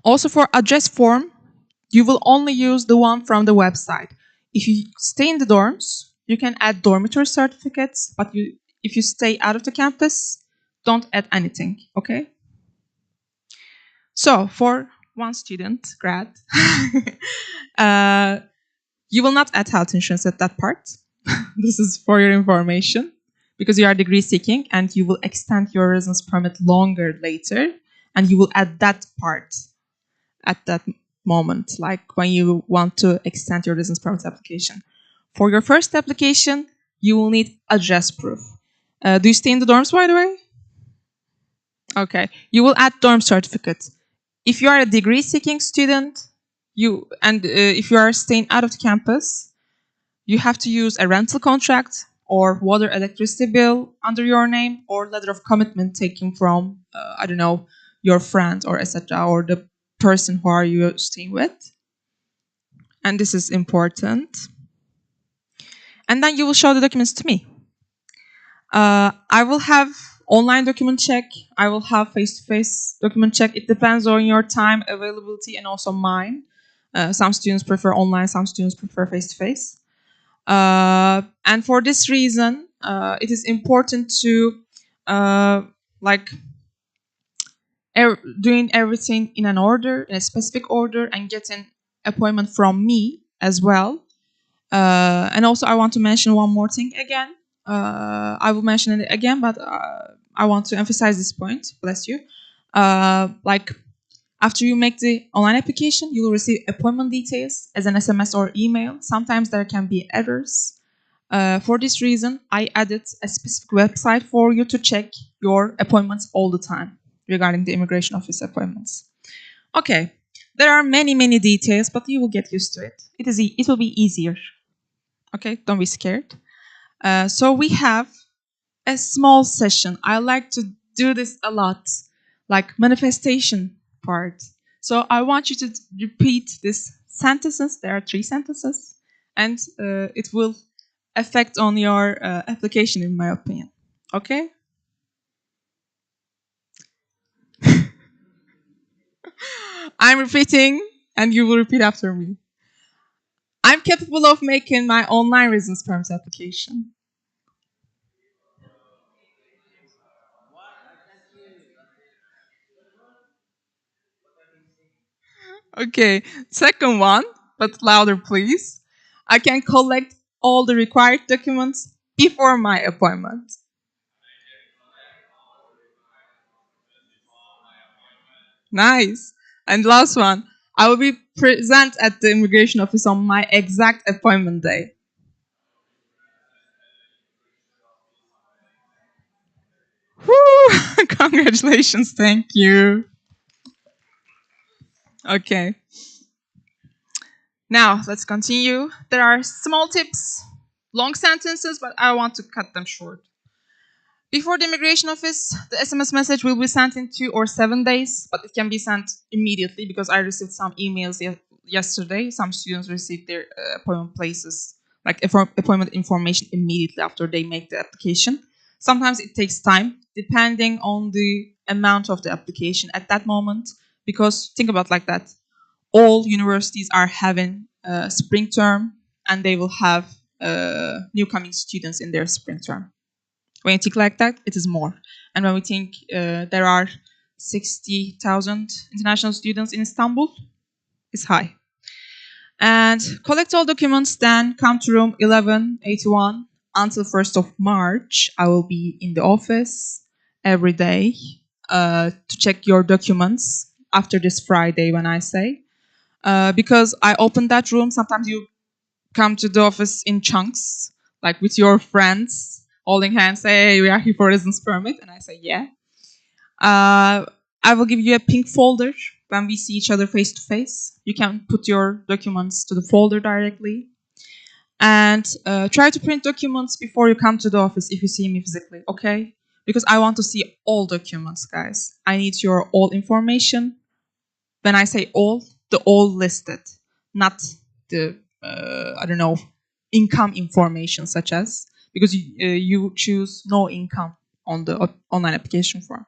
Also for address form, you will only use the one from the website. If you stay in the dorms, you can add dormitory certificates, but if you stay out of the campus, don't add anything, okay? So for one student, grad, you will not add health insurance at that part. This is for your information, because you are degree seeking and you will extend your residence permit longer later, and you will add that part at that moment, like when you want to extend your residence permit application. For your first application, you will need address proof. Do you stay in the dorms, by the way? Okay. You will add dorm certificate. If you are a degree-seeking student, if you are staying out of the campus, you have to use a rental contract or water electricity bill under your name, or letter of commitment taken from, I don't know, your friend or etc., or the person who are you staying with. And this is important. And then you will show the documents to me. I will have online document check. I will have face-to-face document check. It depends on your time availability and also mine. Some students prefer online, some students prefer face-to-face. And for this reason, it is important to doing everything in an order, in a specific order, and getting appointment from me as well. And also, I want to mention one more thing again. I will mention it again, but I want to emphasize this point. Bless you. After you make the online application, you will receive appointment details as an SMS or email. Sometimes there can be errors. For this reason, I added a specific website for you to check your appointments all the time regarding the immigration office appointments. Okay, there are many, many details, but you will get used to it. It will be easier. Okay, don't be scared. So we have a small session. I like to do this a lot, like manifestation part. So I want you to repeat these sentences. There are 3 sentences, and it will affect on your application, in my opinion. Okay? I'm repeating, and you will repeat after me. I'm capable of making my online residence permit application. Okay, second one, but louder, please. I can collect all the required documents before my appointment. Nice. And last one, I will be present at the immigration office on my exact appointment day. Woo! Congratulations, thank you. Okay. Now, let's continue. There are small tips long sentences, but I want to cut them short. Before the immigration office, the SMS message will be sent in 2 or 7 days, but it can be sent immediately because I received some emails yesterday. Some students received their appointment places, like appointment information immediately after they make the application. Sometimes it takes time, depending on the amount of the application at that moment, because think about like that. All universities are having spring term, and they will have new coming students in their spring term. When you think like that, it is more. And when we think there are 60,000 international students in Istanbul, it's high. And collect all documents, then come to room 1181 until 1st of March. I will be in the office every day to check your documents after this Friday when I say. Because I open that room, sometimes you come to the office in chunks, like with your friends, holding hands, say, hey, we are here for residence permit. And I say, yeah. I will give you a pink folder when we see each other face to face. You can put your documents to the folder directly. And try to print documents before you come to the office if you see me physically, okay? Because I want to see all documents, guys. I need your all information. When I say all, the all listed, not the, I don't know, income information such as, because you choose no income on the online application form.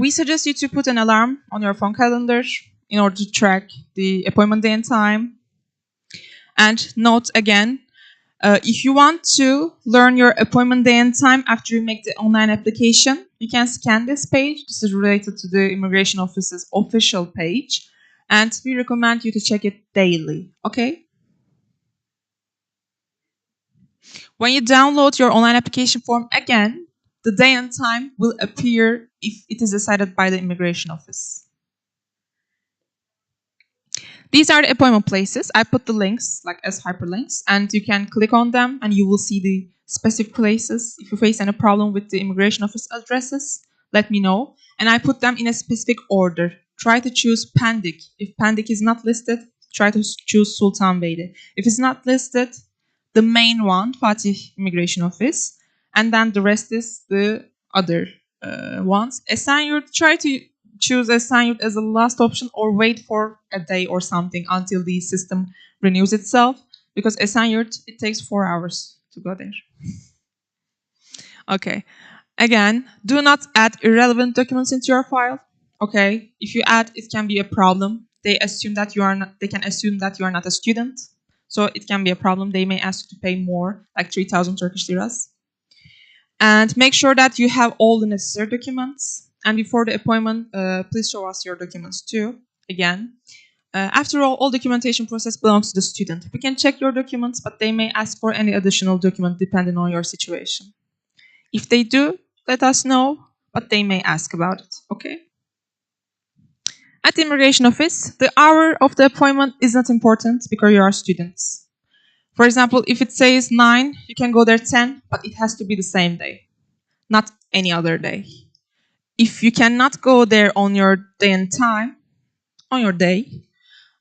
We suggest you to put an alarm on your phone calendar in order to track the appointment day and time. And note again, if you want to learn your appointment day and time after you make the online application, you can scan this page. This is related to the immigration office's official page. And we recommend you to check it daily, okay? When you download your online application form again, the day and time will appear if it is decided by the immigration office. These are the appointment places. I put the links like as hyperlinks, and you can click on them and you will see the specific places. If you face any problem with the immigration office addresses, let me know. And I put them in a specific order. Try to choose Pendik. If Pendik is not listed, try to choose Sultanbeyli. If it's not listed, the main one, Fatih Immigration Office, and then the rest is the other ones. Esenyurt, try to choose Esenyurt as a last option or wait for a day or something until the system renews itself, because Esenyurt, it takes 4 hours to go there. Okay. Again, do not add irrelevant documents into your file. Okay. If you add, it can be a problem. They assume that you are not, they can assume that you are not a student. So it can be a problem. They may ask you to pay more, like 3,000 Turkish liras. And make sure that you have all the necessary documents. And before the appointment, please show us your documents too. Again, after all documentation process belongs to the student. We can check your documents, but they may ask for any additional document depending on your situation. If they do, let us know, but they may ask about it, okay? At the immigration office, the hour of the appointment is not important because you are students. For example, if it says 9, you can go there 10, but it has to be the same day, not any other day. If you cannot go there on your day and time, on your day,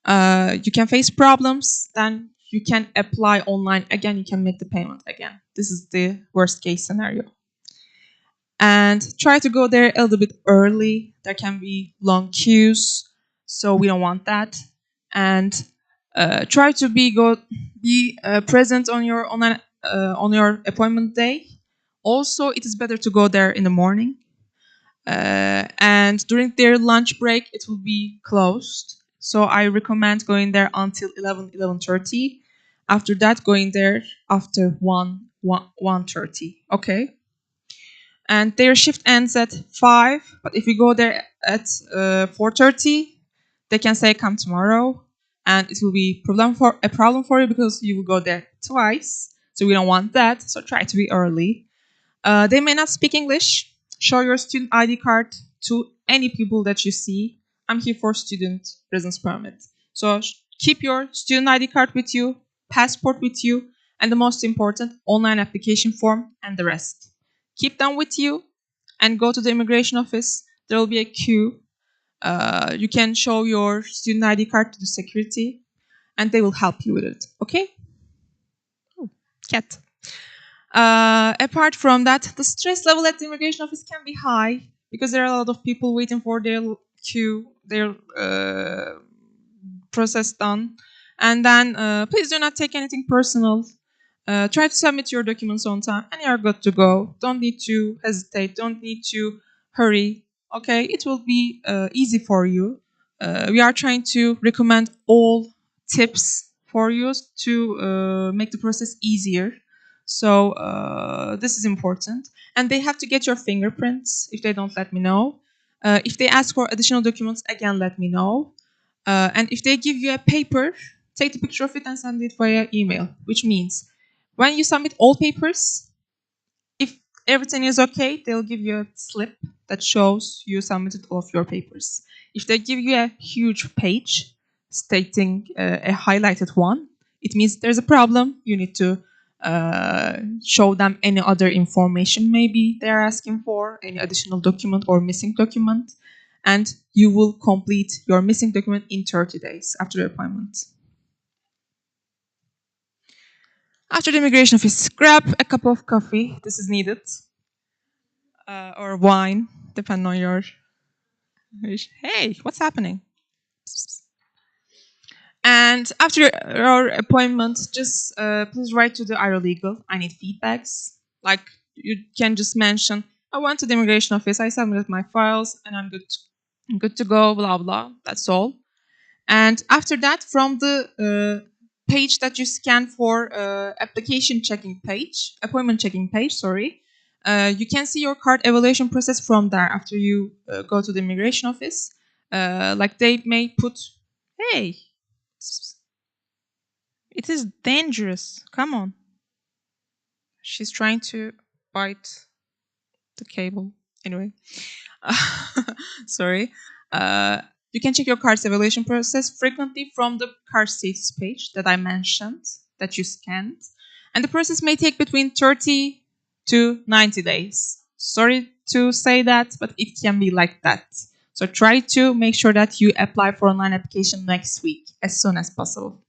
you can face problems, then you can apply online again, you can make the payment again. This is the worst case scenario. And try to go there a little bit early. There can be long queues, so we don't want that. And try to be present on your online on your appointment day. Also, it is better to go there in the morning. And during their lunch break, it will be closed. So I recommend going there until 11:30. After that, going there after 1:30. Okay. And their shift ends at 5. But if you go there at 4:30, they can say come tomorrow, and it will be a problem for you because you will go there twice. So we don't want that. So try to be early. They may not speak English. Show your student ID card to any people that you see. I'm here for student residence permit. So keep your student ID card with you, passport with you, and the most important, online application form and the rest. Keep them with you and go to the immigration office. There will be a queue. You can show your student ID card to the security and they will help you with it. Okay? cat. Apart from that, the stress level at the immigration office can be high because there are a lot of people waiting for their queue, their process done. And then please do not take anything personal. Try to submit your documents on time and you're good to go. Don't need to hesitate. Don't need to hurry. Okay, it will be easy for you. We are trying to recommend all tips for you to make the process easier. So this is important. And they have to get your fingerprints if they don't let me know. If they ask for additional documents, again, let me know. And if they give you a paper, take the picture of it and send it via email, which means when you submit all papers, if everything is okay, they'll give you a slip that shows you submitted all of your papers. If they give you a huge page stating a highlighted one, it means there's a problem. You need to show them any other information maybe they're asking for, any additional document or missing document, and you will complete your missing document in 30 days after the appointment. After the immigration office, grab a cup of coffee. This is needed. Or wine, depending on your wish. Hey, what's happening? And after your appointment, just please write to the Aerolegal. I need feedbacks. Like you can just mention, I went to the immigration office, I submitted my files, and I'm good to go, blah, blah. That's all. And after that, from the page that you scan for application checking page, appointment checking page, sorry, you can see your card evaluation process from there after you go to the immigration office. Like they may put, hey, it is dangerous. Come on. She's trying to bite the cable. Anyway, sorry. You can check your card's evaluation process frequently from the card status page that I mentioned, that you scanned. And the process may take between 30 to 90 days. Sorry to say that, but it can be like that. So try to make sure that you apply for online application next week, as soon as possible.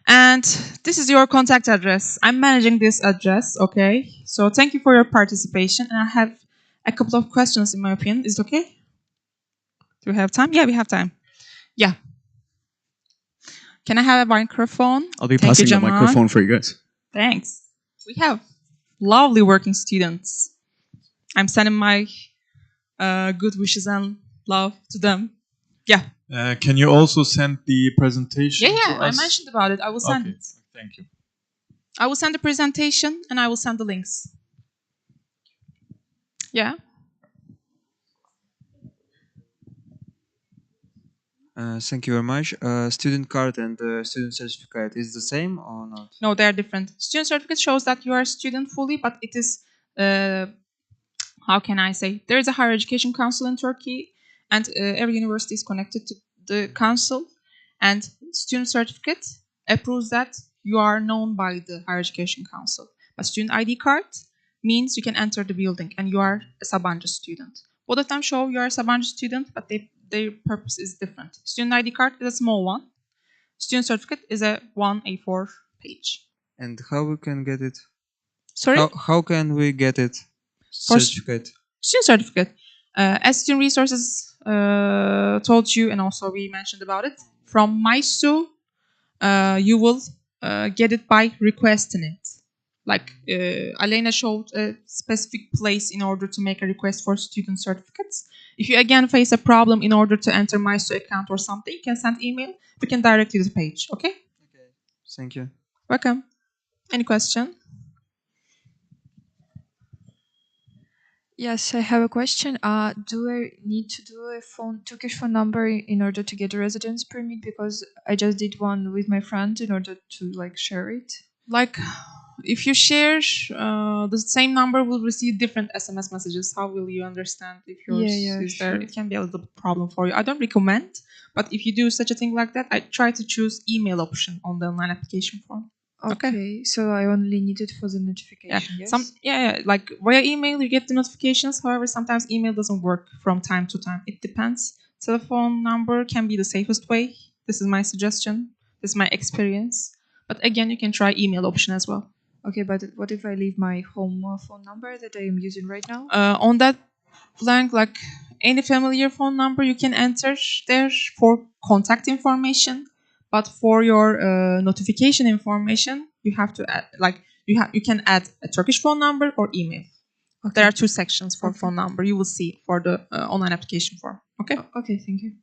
And this is your contact address. I'm managing this address, okay? So thank you for your participation. And I have a couple of questions in my opinion. Is it okay? Do we have time? Yeah, we have time. Yeah. Can I have a microphone? I'll be Thank passing you, the Jamal. microphone for you guys. Thanks. We have lovely working students. I'm sending my good wishes and love to them. Yeah. Can you also send the presentation Yeah, to I us? mentioned about it. I will send Okay, it. thank you. I will send the presentation and I will send the links. Yeah. Thank you very much. Student card and student certificate is the same or not? No, they are different. Student certificate shows that you are a student fully, but it is, how can I say? There is a higher education council in Turkey, and every university is connected to the council. And student certificate approves that you are known by the higher education council. But student ID card means you can enter the building and you are a Sabancı student. Both of them show you are a Sabancı student, but their purpose is different. Student ID card is a small one. Student certificate is a 1 A4 page. And how we can get it? Sorry? How can we get it? For Certificate. Student certificate. As Student Resources told you, and also we mentioned about it, from MySU, you will get it by requesting it. Like Alena showed a specific place in order to make a request for student certificates. If you again face a problem in order to enter MySU account or something, you can send email. We can direct you to the page, okay? Okay. Thank you. Welcome. Any question? Yes, I have a question. Do I need to do a Turkish phone number in order to get a residence permit? Because I just did one with my friend in order to share it. Like, if you share the same number, will receive different SMS messages. How will you understand if yours is there? Sure. It can be a little problem for you. I don't recommend, but if you do such a thing like that, I try to choose email option on the online application form. Okay, so I only need it for the notification. Yes? Like via email you get the notifications. However, sometimes email doesn't work from time to time. It depends. Telephone number can be the safest way. This is my suggestion. This is my experience. But again, you can try email option as well. Okay, but what if I leave my home phone number that I am using right now? On that blank, like any familiar phone number, you can enter there for contact information. But for your notification information, you have to add, like you can add a Turkish phone number or email. Okay. There are two sections for Okay. phone number. You will see for the online application form. Okay. Okay, thank you.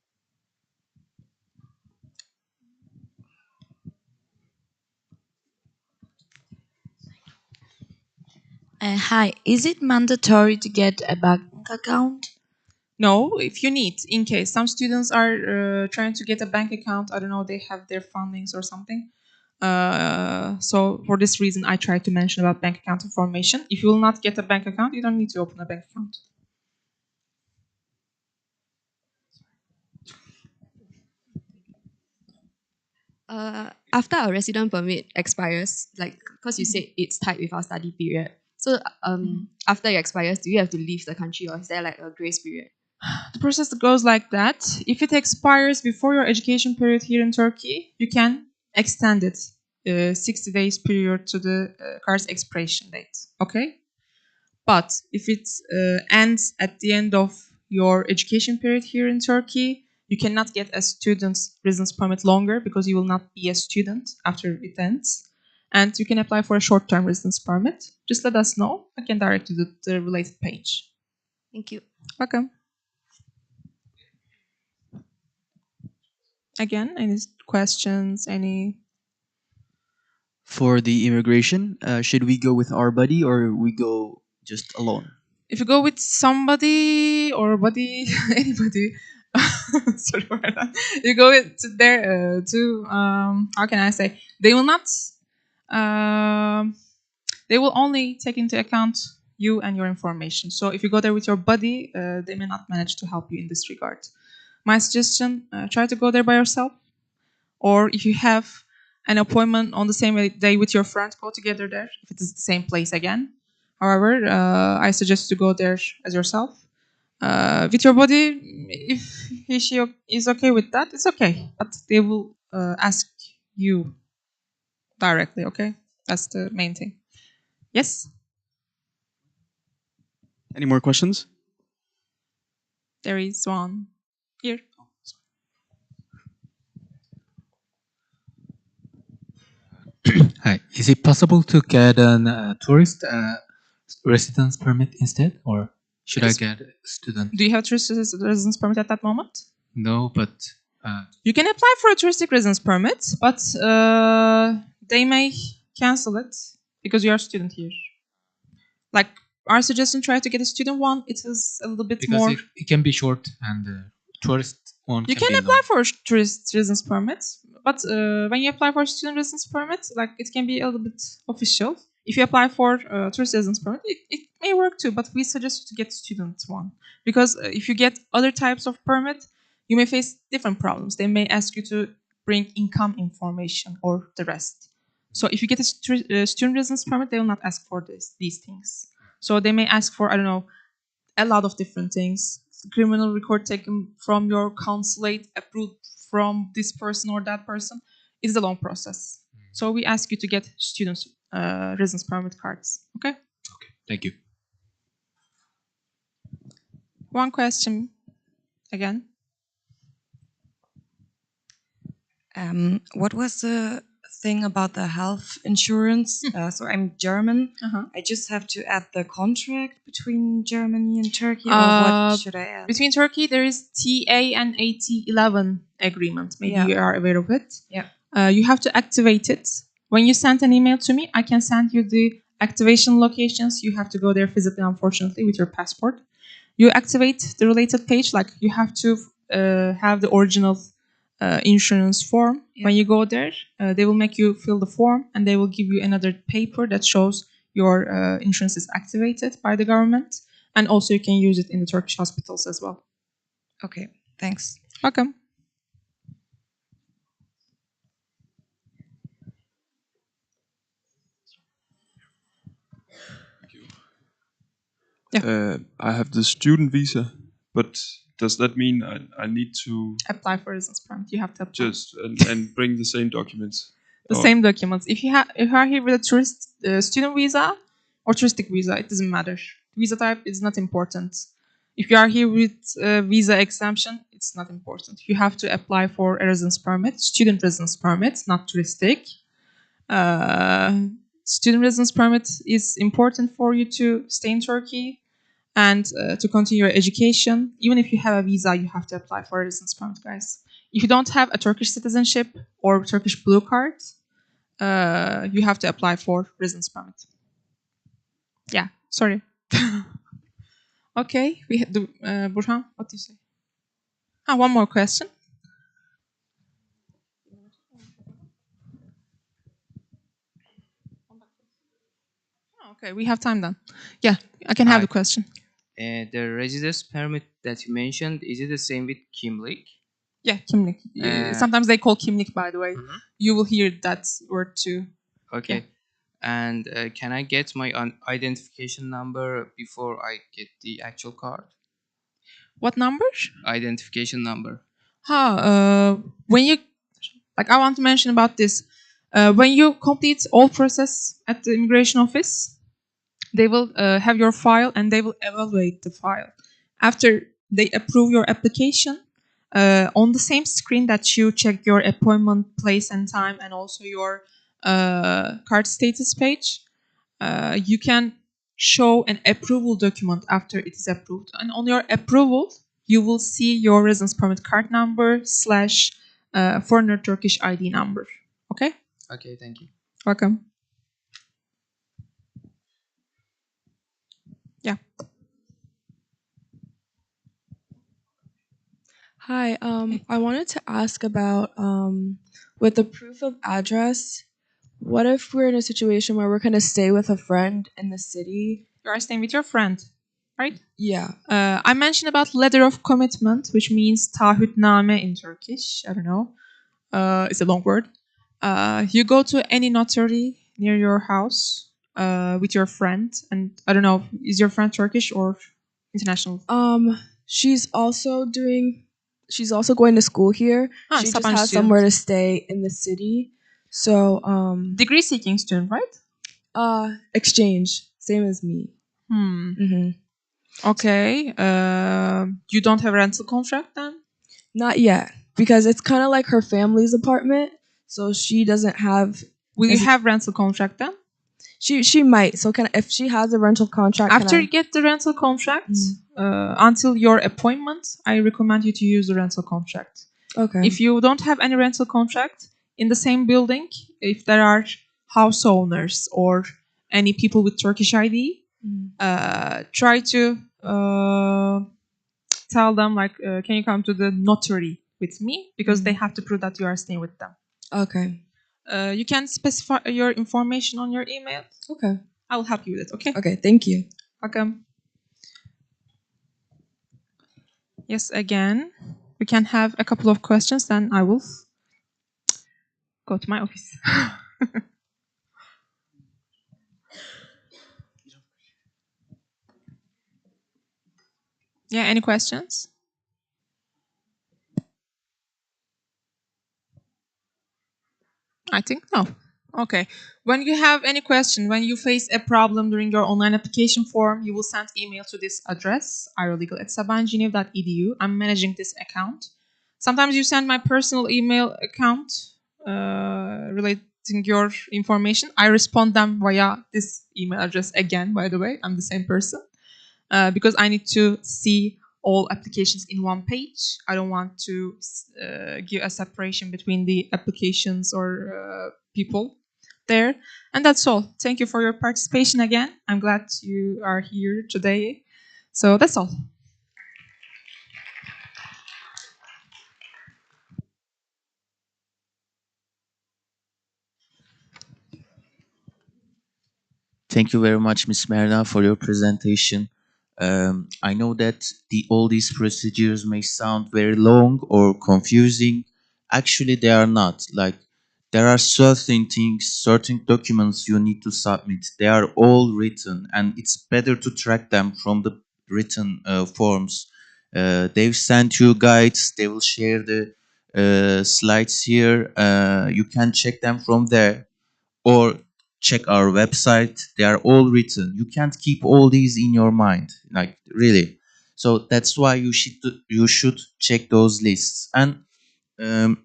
Hi, is it mandatory to get a bank account? No, if you need, in case some students are trying to get a bank account, I don't know, they have their fundings or something. So for this reason, I try to mention about bank account information. If you will not get a bank account, you don't need to open a bank account. After our resident permit expires, like because you said it's tied with our study period, so after it expires, do you have to leave the country or is there like a grace period? The process goes like that. If it expires before your education period here in Turkey, you can extend it 60 days period to the card's expiration date. Okay? But if it ends at the end of your education period here in Turkey, you cannot get a student's residence permit longer because you will not be a student after it ends. And you can apply for a short-term residence permit. Just let us know. I can direct you to the related page. Thank you. Welcome. Again, any questions? Any? For the immigration, should we go with our buddy or we go just alone? If you go with somebody or buddy, anybody, sorry for that. You go with their how can I say? They will not. They will only take into account you and your information. So if you go there with your buddy, they may not manage to help you in this regard. My suggestion: try to go there by yourself, or if you have an appointment on the same day with your friend, go together there. If it is the same place again. However, I suggest to go there as yourself. With your body, if she is okay with that, it's okay. But they will ask you directly, okay? That's the main thing. Yes? Any more questions? There is one here. Hi. Is it possible to get a tourist residence permit instead, or should Yes. I get a student? Do you have tourist residence permit at that moment? No, but You can apply for a touristic residence permit, but they may cancel it because you are a student here. Like our suggestion, try to get a student one. It is a little bit because more. it can be short and tourist one. You can can be apply long. for a tourist residence permit, but when you apply for a student residence permit, like it can be a little bit official. If you apply for tourist residence permit, it may work too, but we suggest you to get student one because if you get other types of permit, you may face different problems. They may ask you to bring income information or the rest. So if you get a student residence permit, they will not ask for these things. So they may ask for, I don't know, a lot of different things. Criminal record taken from your consulate, approved from this person or that person. It's a long process. So we ask you to get students' residence permit cards. Okay? Thank you. One question again. What was the thing about the health insurance? So I'm German. I just have to add the contract between Germany and Turkey, or what should I add? Between Turkey, there is TA and AT11 agreement. Maybe Yeah. you are aware of it. Yeah. You have to activate it. When you send an email to me, I can send you the activation locations. You have to go there physically, unfortunately, with your passport. You activate the related page, like you have to have the original insurance form. Yeah. When you go there, they will make you fill the form and they will give you another paper that shows your insurance is activated by the government. And also you can use it in the Turkish hospitals as well. Okay, thanks. Welcome. I have the student visa, but does that mean I need to Apply for residence permit. You have to apply. just and bring the same documents? The same documents. If you are here with a tourist student visa or touristic visa, it doesn't matter. Visa type is not important. If you are here with visa exemption, it's not important. You have to apply for a residence permit, student residence permit, not touristic. Student residence permit is important for you to stay in Turkey and to continue your education. Even if you have a visa, you have to apply for a residence permit, guys. If you don't have a Turkish citizenship or Turkish blue card, you have to apply for residence permit. Yeah, sorry. Okay, we do. Burhan, what do you say? One more question. Okay, we have time then. Yeah, I can have the question. The residence permit that you mentioned, is it the same with kimlik? Yeah, kimlik. Sometimes they call kimlik, by the way. You will hear that word too. Okay. Yeah. And can I get my identification number before I get the actual card? What number? Identification number. When you, like, I want to mention about this. When you complete all process at the immigration office, they will have your file and they will evaluate the file. After they approve your application, on the same screen that you check your appointment place and time and also your card status page, you can show an approval document after it is approved. And on your approval, you will see your residence permit card number slash foreigner Turkish ID number. Okay? Okay, thank you. Welcome. Yeah. Hi, I wanted to ask about with the proof of address, what if we're in a situation where we're going to stay with a friend in the city? You are staying with your friend, right? Yeah. I mentioned about letter of commitment, which means taahhütname in Turkish. I don't know. It's a long word. You go to any notary near your house with your friend, and I don't know, is your friend Turkish or international? She's also going to school here. She just Sabancı has student. somewhere to stay in the city. So, degree seeking student, right? Exchange, same as me. Okay. You don't have a rental contract then? Not yet, because it's kind of like her family's apartment, so she doesn't have. Will you have rental contract then? She might. So if she has a rental contract After you get the rental contract, until your appointment, I recommend you to use the rental contract. Okay. If you don't have any rental contract in the same building, if there are house owners or any people with Turkish ID, try to tell them like, can you come to the notary with me, because they have to prove that you are staying with them. Okay. You can specify your information on your email. Okay. I will help you with it. Okay. Okay. Thank you. Welcome. Yes, again, we can have a couple of questions, then I will go to my office. Yeah, any questions? I think no. Okay. When you have any question, when you face a problem during your online application form, you will send email to this address, irolegal@sabancı.edu. I'm managing this account. Sometimes you send my personal email account relating your information. I respond them via this email address again, by the way. I'm the same person. Because I need to see all applications in one page. I don't want to give a separation between the applications or people there. And that's all. Thank you for your participation again. I'm glad you are here today. So that's all. Thank you very much, Ms. Merna, for your presentation. I know that all these procedures may sound very long or confusing. Actually, they are not. Like, there are certain things, certain documents you need to submit. They are all written, and it's better to track them from the written forms. They've sent you guides. They will share the slides here. You can check them from there or check our website. They are all written. You can't keep all these in your mind, like really. So that's why you should check those lists. And um,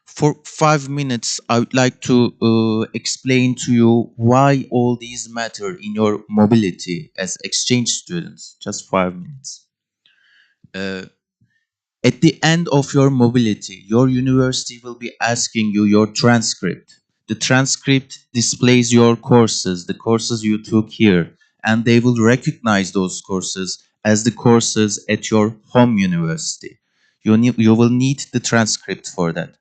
for 5 minutes, I would like to explain to you why all these matter in your mobility as exchange students. Just 5 minutes. Uh, at the end of your mobility, your university will be asking you your transcript. The transcript displays your courses, the courses you took here, and they will recognize those courses as the courses at your home university. You will need the transcript for that.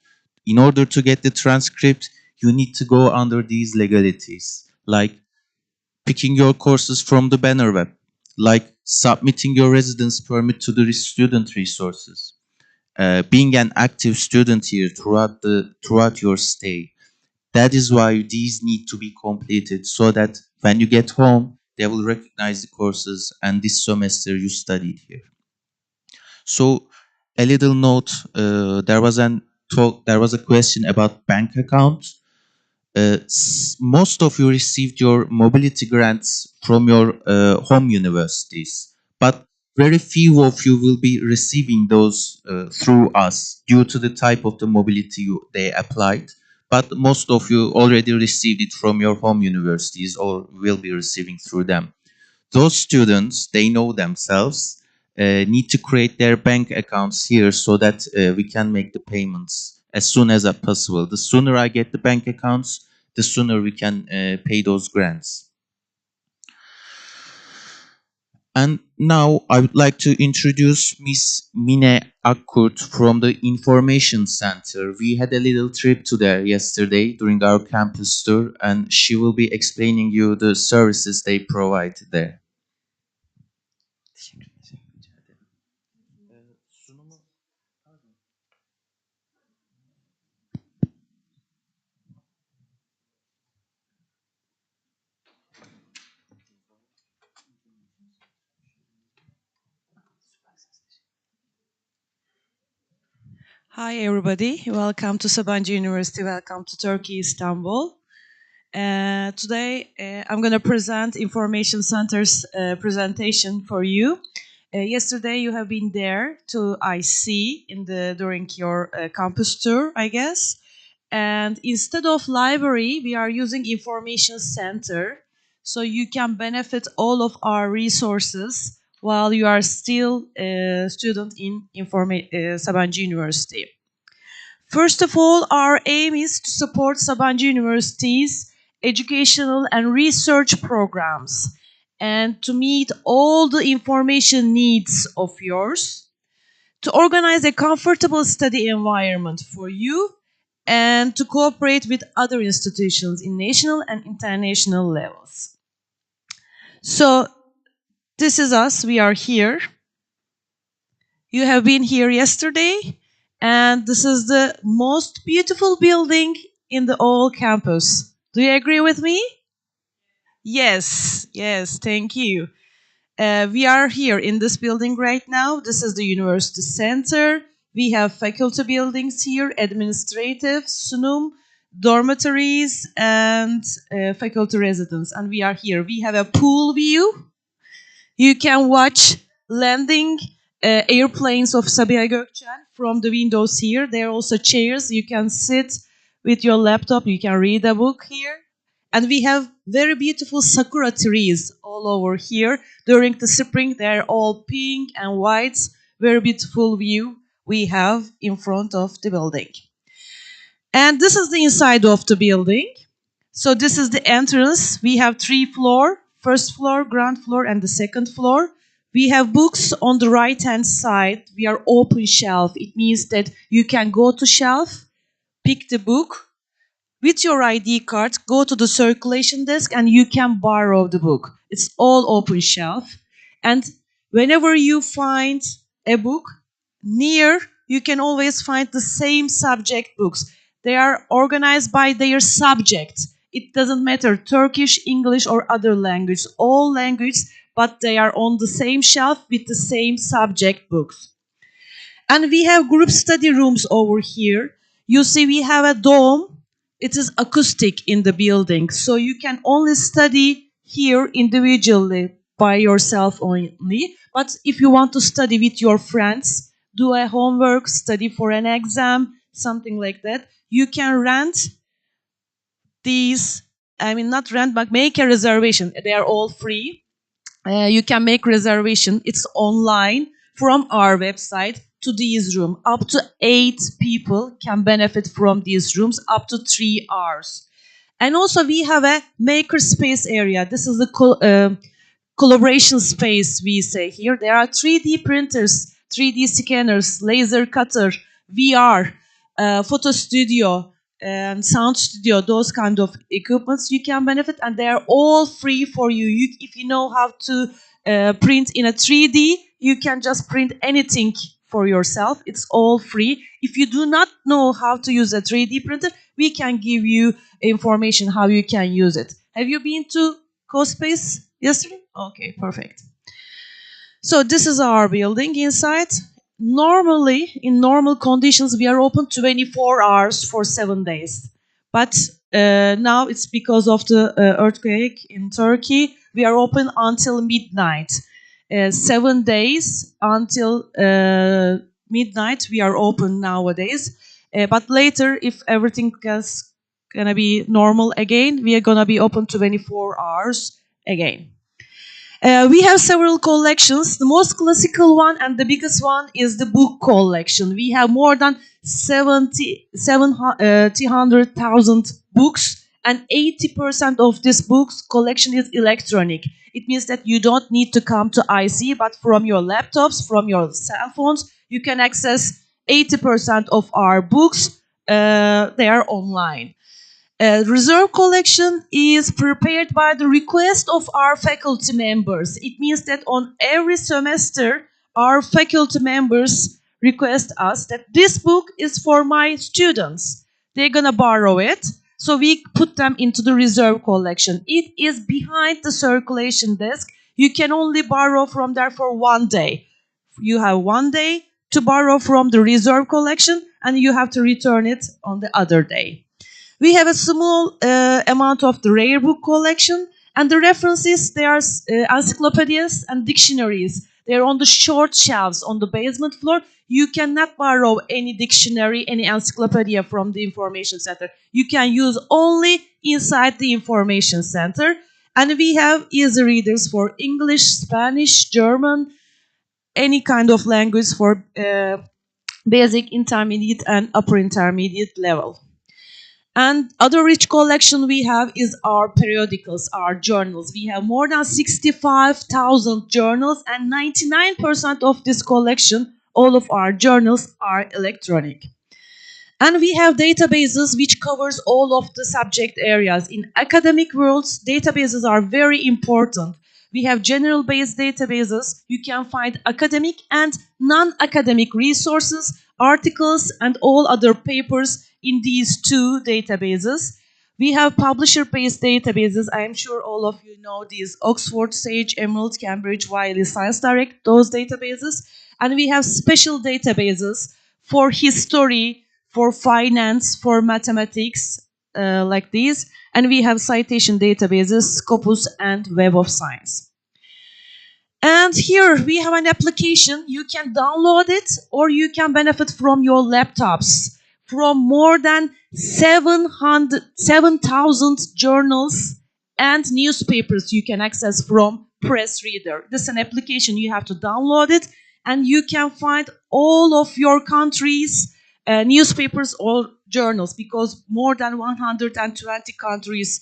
In order to get the transcript, you need to go under these legalities, like picking your courses from the banner web, like submitting your residence permit to the student resources, being an active student here throughout your stay. That is why these need to be completed so that when you get home, they will recognize the courses and this semester you studied here. So, a little note: there was a question about bank account. Most of you received your mobility grants from your home universities, but very few of you will be receiving those through us due to the type of the mobility they applied. But most of you already received it from your home universities or will be receiving through them. Those students, they know themselves, need to create their bank accounts here so that we can make the payments as soon as possible. The sooner I get the bank accounts, the sooner we can pay those grants. And now I would like to introduce Miss Mine Akkurt from the Information Center. We had a little trip to there yesterday during our campus tour, and she will be explaining you the services they provide there. Hi, everybody. Welcome to Sabancı University. Welcome to Turkey, Istanbul. Today, I'm going to present Information Center's presentation for you. Yesterday, you have been there to IC during your campus tour, I guess. And instead of library, we are using Information Center, so you can benefit all of our resources while you are still a student in Sabancı University. First of all, our aim is to support Sabancı University's educational and research programs and to meet all the information needs of yours, to organize a comfortable study environment for you, and to cooperate with other institutions in national and international levels. So, this is us. We are here. You have been here yesterday, and this is the most beautiful building in the whole campus. Do you agree with me? Yes, thank you. We are here in this building right now. This is the university center. We have faculty buildings here, administrative, sunum, dormitories, and faculty residence. And we are here. We have a pool view. You can watch landing airplanes of Sabiha Gökçen from the windows here. There are also chairs. You can sit with your laptop. You can read a book here. And we have very beautiful sakura trees all over here. During the spring, they're all pink and white. Very beautiful view we have in front of the building. And this is the inside of the building. So this is the entrance. We have 3 floors. First floor, ground floor, and the second floor. We have books on the right-hand side. We are open shelf. It means that you can go to shelf, pick the book, with your ID card, go to the circulation desk and you can borrow the book. It's all open shelf. And whenever you find a book near, you can always find the same subject books. They are organized by their subject. It doesn't matter, Turkish, English, or other language, all languages, but they are on the same shelf with the same subject books. And we have group study rooms over here. You see, we have a dome. It is acoustic in the building, so you can only study here individually by yourself only. But if you want to study with your friends, do a homework, study for an exam, something like that, you can rent these. I mean, not rent, but make a reservation. They are all free. You can make reservation. It's online from our website to these rooms. Up to 8 people can benefit from these rooms up to 3 hours. And also we have a maker space area. This is the collaboration space we say here. There are 3D printers, 3D scanners, laser cutter, VR, photo studio, and sound studio, those kind of equipments you can benefit, and they are all free for you. If you know how to print in a 3D, you can just print anything for yourself. It's all free. If you do not know how to use a 3D printer, we can give you information how you can use it. Have you been to CoSpace yesterday? Okay, perfect. So this is our building inside. Normally, in normal conditions, we are open 24 hours for 7 days. But now it's because of the earthquake in Turkey. We are open until midnight. 7 days until midnight we are open nowadays. But later, if everything is gonna be normal again, we are gonna be open 24 hours again. We have several collections. The most classical one and the biggest one is the book collection. We have more than 700,000 books, and 80% of this books collection is electronic. It means that you don't need to come to IC, but from your laptops, from your cell phones, you can access 80% of our books. They are online. Reserve collection is prepared by the request of our faculty members. It means that on every semester, our faculty members request us that this book is for my students. They're gonna borrow it, so we put them into the reserve collection. It is behind the circulation desk. You can only borrow from there for 1 day. You have 1 day to borrow from the reserve collection, and you have to return it on the other day. We have a small amount of the rare book collection, and the references, they are encyclopedias and dictionaries. They are on the short shelves on the basement floor. You cannot borrow any dictionary, any encyclopedia from the information center. You can use only inside the information center. And we have easy readers for English, Spanish, German, any kind of language for basic, intermediate, and upper intermediate level. And other rich collection we have is our periodicals, our journals. We have more than 65,000 journals, and 99% of this collection, all of our journals are electronic. And we have databases which covers all of the subject areas. In academic worlds, databases are very important. We have general-based databases. You can find academic and non-academic resources, articles, and all other papers in these 2 databases. We have publisher-based databases. I am sure all of you know these: Oxford, Sage, Emerald, Cambridge, Wiley, Science Direct, those databases. And we have special databases for history, for finance, for mathematics, like these. And we have citation databases, Scopus and Web of Science. And here we have an application. You can download it, or you can benefit from your laptops. From more than 7,000 journals and newspapers you can access from Press Reader. This is an application. You have to download it, and you can find all of your countries' newspapers or journals, because more than 120 countries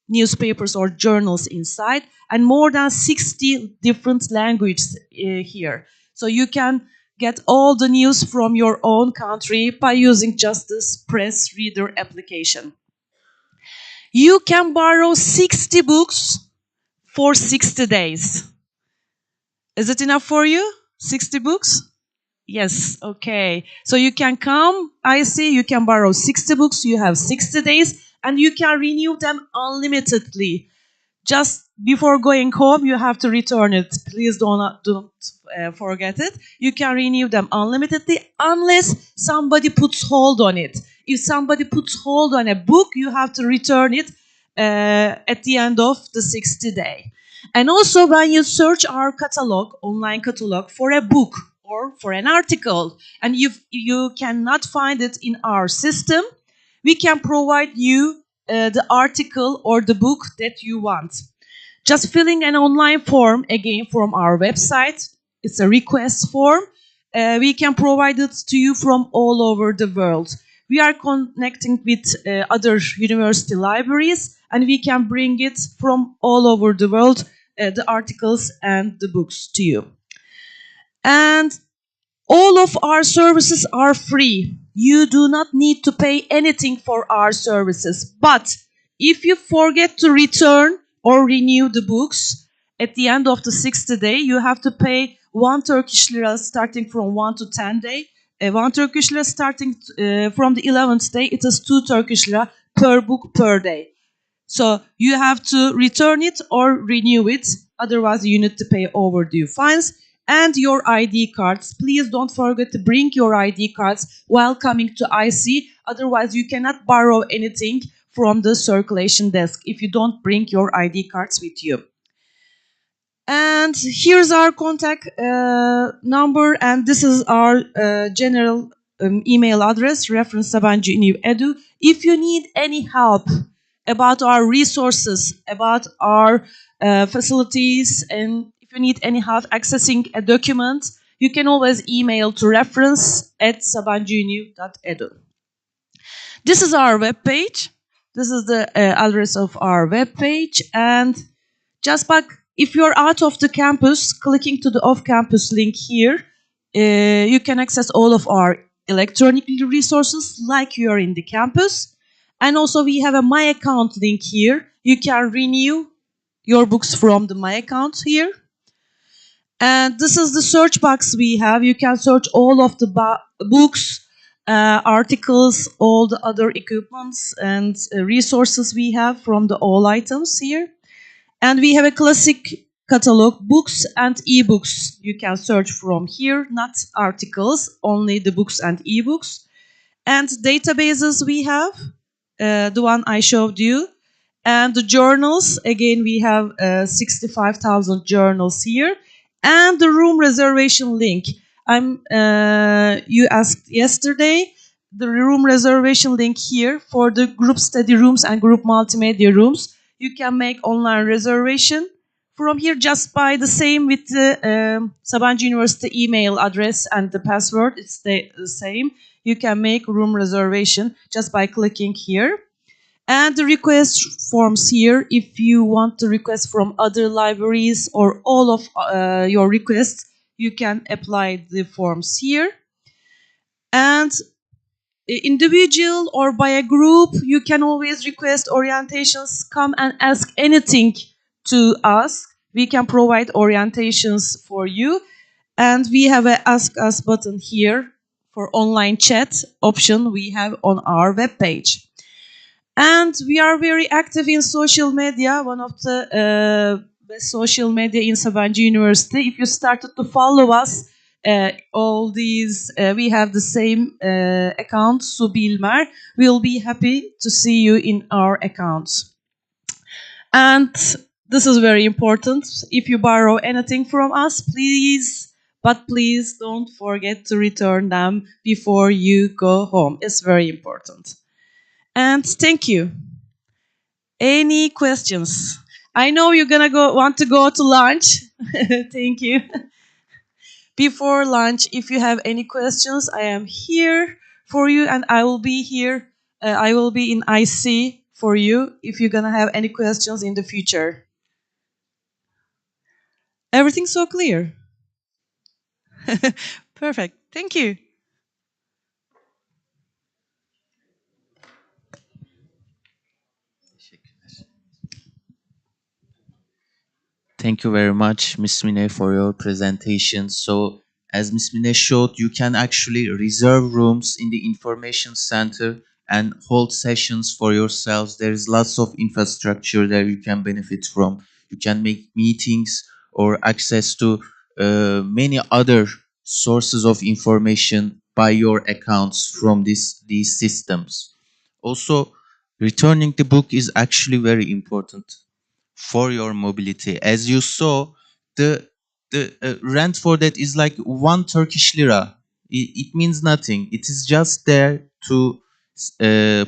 newspapers or journals inside, and more than 60 different languages here. So you can get all the news from your own country by using just this Press Reader application. You can borrow 60 books for 60 days. Is it enough for you? 60 books? Yes, okay. So you can come, I see, you can borrow 60 books, you have 60 days, and you can renew them unlimitedly. Just before going home, you have to return it. Please don't forget it. You can renew them unlimitedly unless somebody puts hold on it. If somebody puts hold on a book, you have to return it at the end of the 60 day. And also when you search our catalog, online catalog, for a book or for an article, and you cannot find it in our system, we can provide you the article or the book that you want. Just filling an online form, again from our website. It's a request form. We can provide it to you from all over the world. We are connecting with other university libraries, and we can bring it from all over the world, the articles and the books to you. And all of our services are free. You do not need to pay anything for our services. But if you forget to return or renew the books at the end of the 60th day, you have to pay 1 Turkish lira starting from 1 to 10 day. 1 Turkish lira starting from the 11th day, it is 2 Turkish lira per book per day. So you have to return it or renew it. Otherwise, you need to pay overdue fines. And your ID cards. Please don't forget to bring your ID cards while coming to IC. Otherwise, you cannot borrow anything from the circulation desk if you don't bring your ID cards with you. And here's our contact number, and this is our general email address, reference Sabancı Edu. If you need any help about our resources, about our facilities, and if you need any help accessing a document, you can always email to reference@sabancıuniv.edu. This is our web page. This is the address of our web page, and just back, if you're out of the campus, clicking to the off-campus link here, you can access all of our electronic resources like you are in the campus. And also we have a My Account link here. You can renew your books from the My Account here. And this is the search box we have. You can search all of the books, articles, all the other equipments and resources we have from the all items here. And we have a classic catalog, books and ebooks. You can search from here, not articles, only the books and ebooks. And databases we have, the one I showed you. And the journals, again, we have 65,000 journals here. And the room reservation link. You asked yesterday, the room reservation link here for the group study rooms and group multimedia rooms. You can make online reservation from here just by the same with the Sabancı University email address and the password. It's the same. You can make room reservation just by clicking here. And the request forms here, if you want to request from other libraries or all of your requests, you can apply the forms here. And individual or by a group, you can always request orientations. Come and ask anything to us. We can provide orientations for you. And we have a Ask Us button here for online chat option we have on our web page. And we are very active in social media, one of the best social media in Sabancı University. If you started to follow us, all these, we have the same account, Su Bilmer. We'll be happy to see you in our accounts. And this is very important. If you borrow anything from us, please don't forget to return them before you go home. It's very important. And thank you. Any questions? I know you're gonna want to go to lunch. Thank you. Before lunch, if you have any questions, I am here for you, and I will be here. I will be in IC for you if you're gonna have any questions in the future. Everything's so clear. Perfect. Thank you. Thank you very much, Ms. Mine, for your presentation. So, as Ms. Mine showed, you can actually reserve rooms in the information center and hold sessions for yourselves. There is lots of infrastructure that you can benefit from. You can make meetings or access to many other sources of information by your accounts from these systems. Also, returning the book is actually very important for your mobility. As you saw, the rent for that is like 1 Turkish lira. It means nothing. It is just there to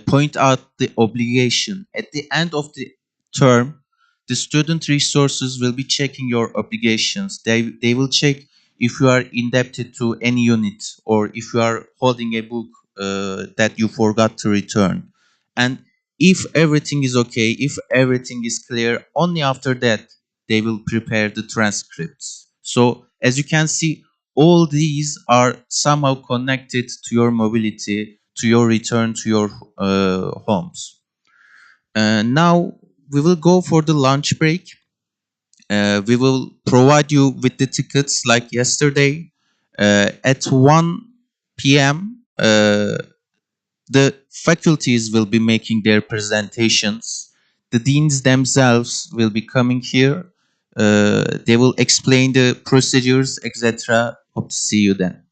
point out the obligation. At the end of the term, the student resources will be checking your obligations. They will check if you are indebted to any unit or if you are holding a book that you forgot to return. And if everything is okay, if everything is clear, only after that they will prepare the transcripts. So as you can see, all these are somehow connected to your mobility, to your return to your homes. Now we will go for the lunch break. We will provide you with the tickets like yesterday. At 1 p.m., the faculties will be making their presentations. The deans themselves will be coming here. They will explain the procedures, etc. Hope to see you then.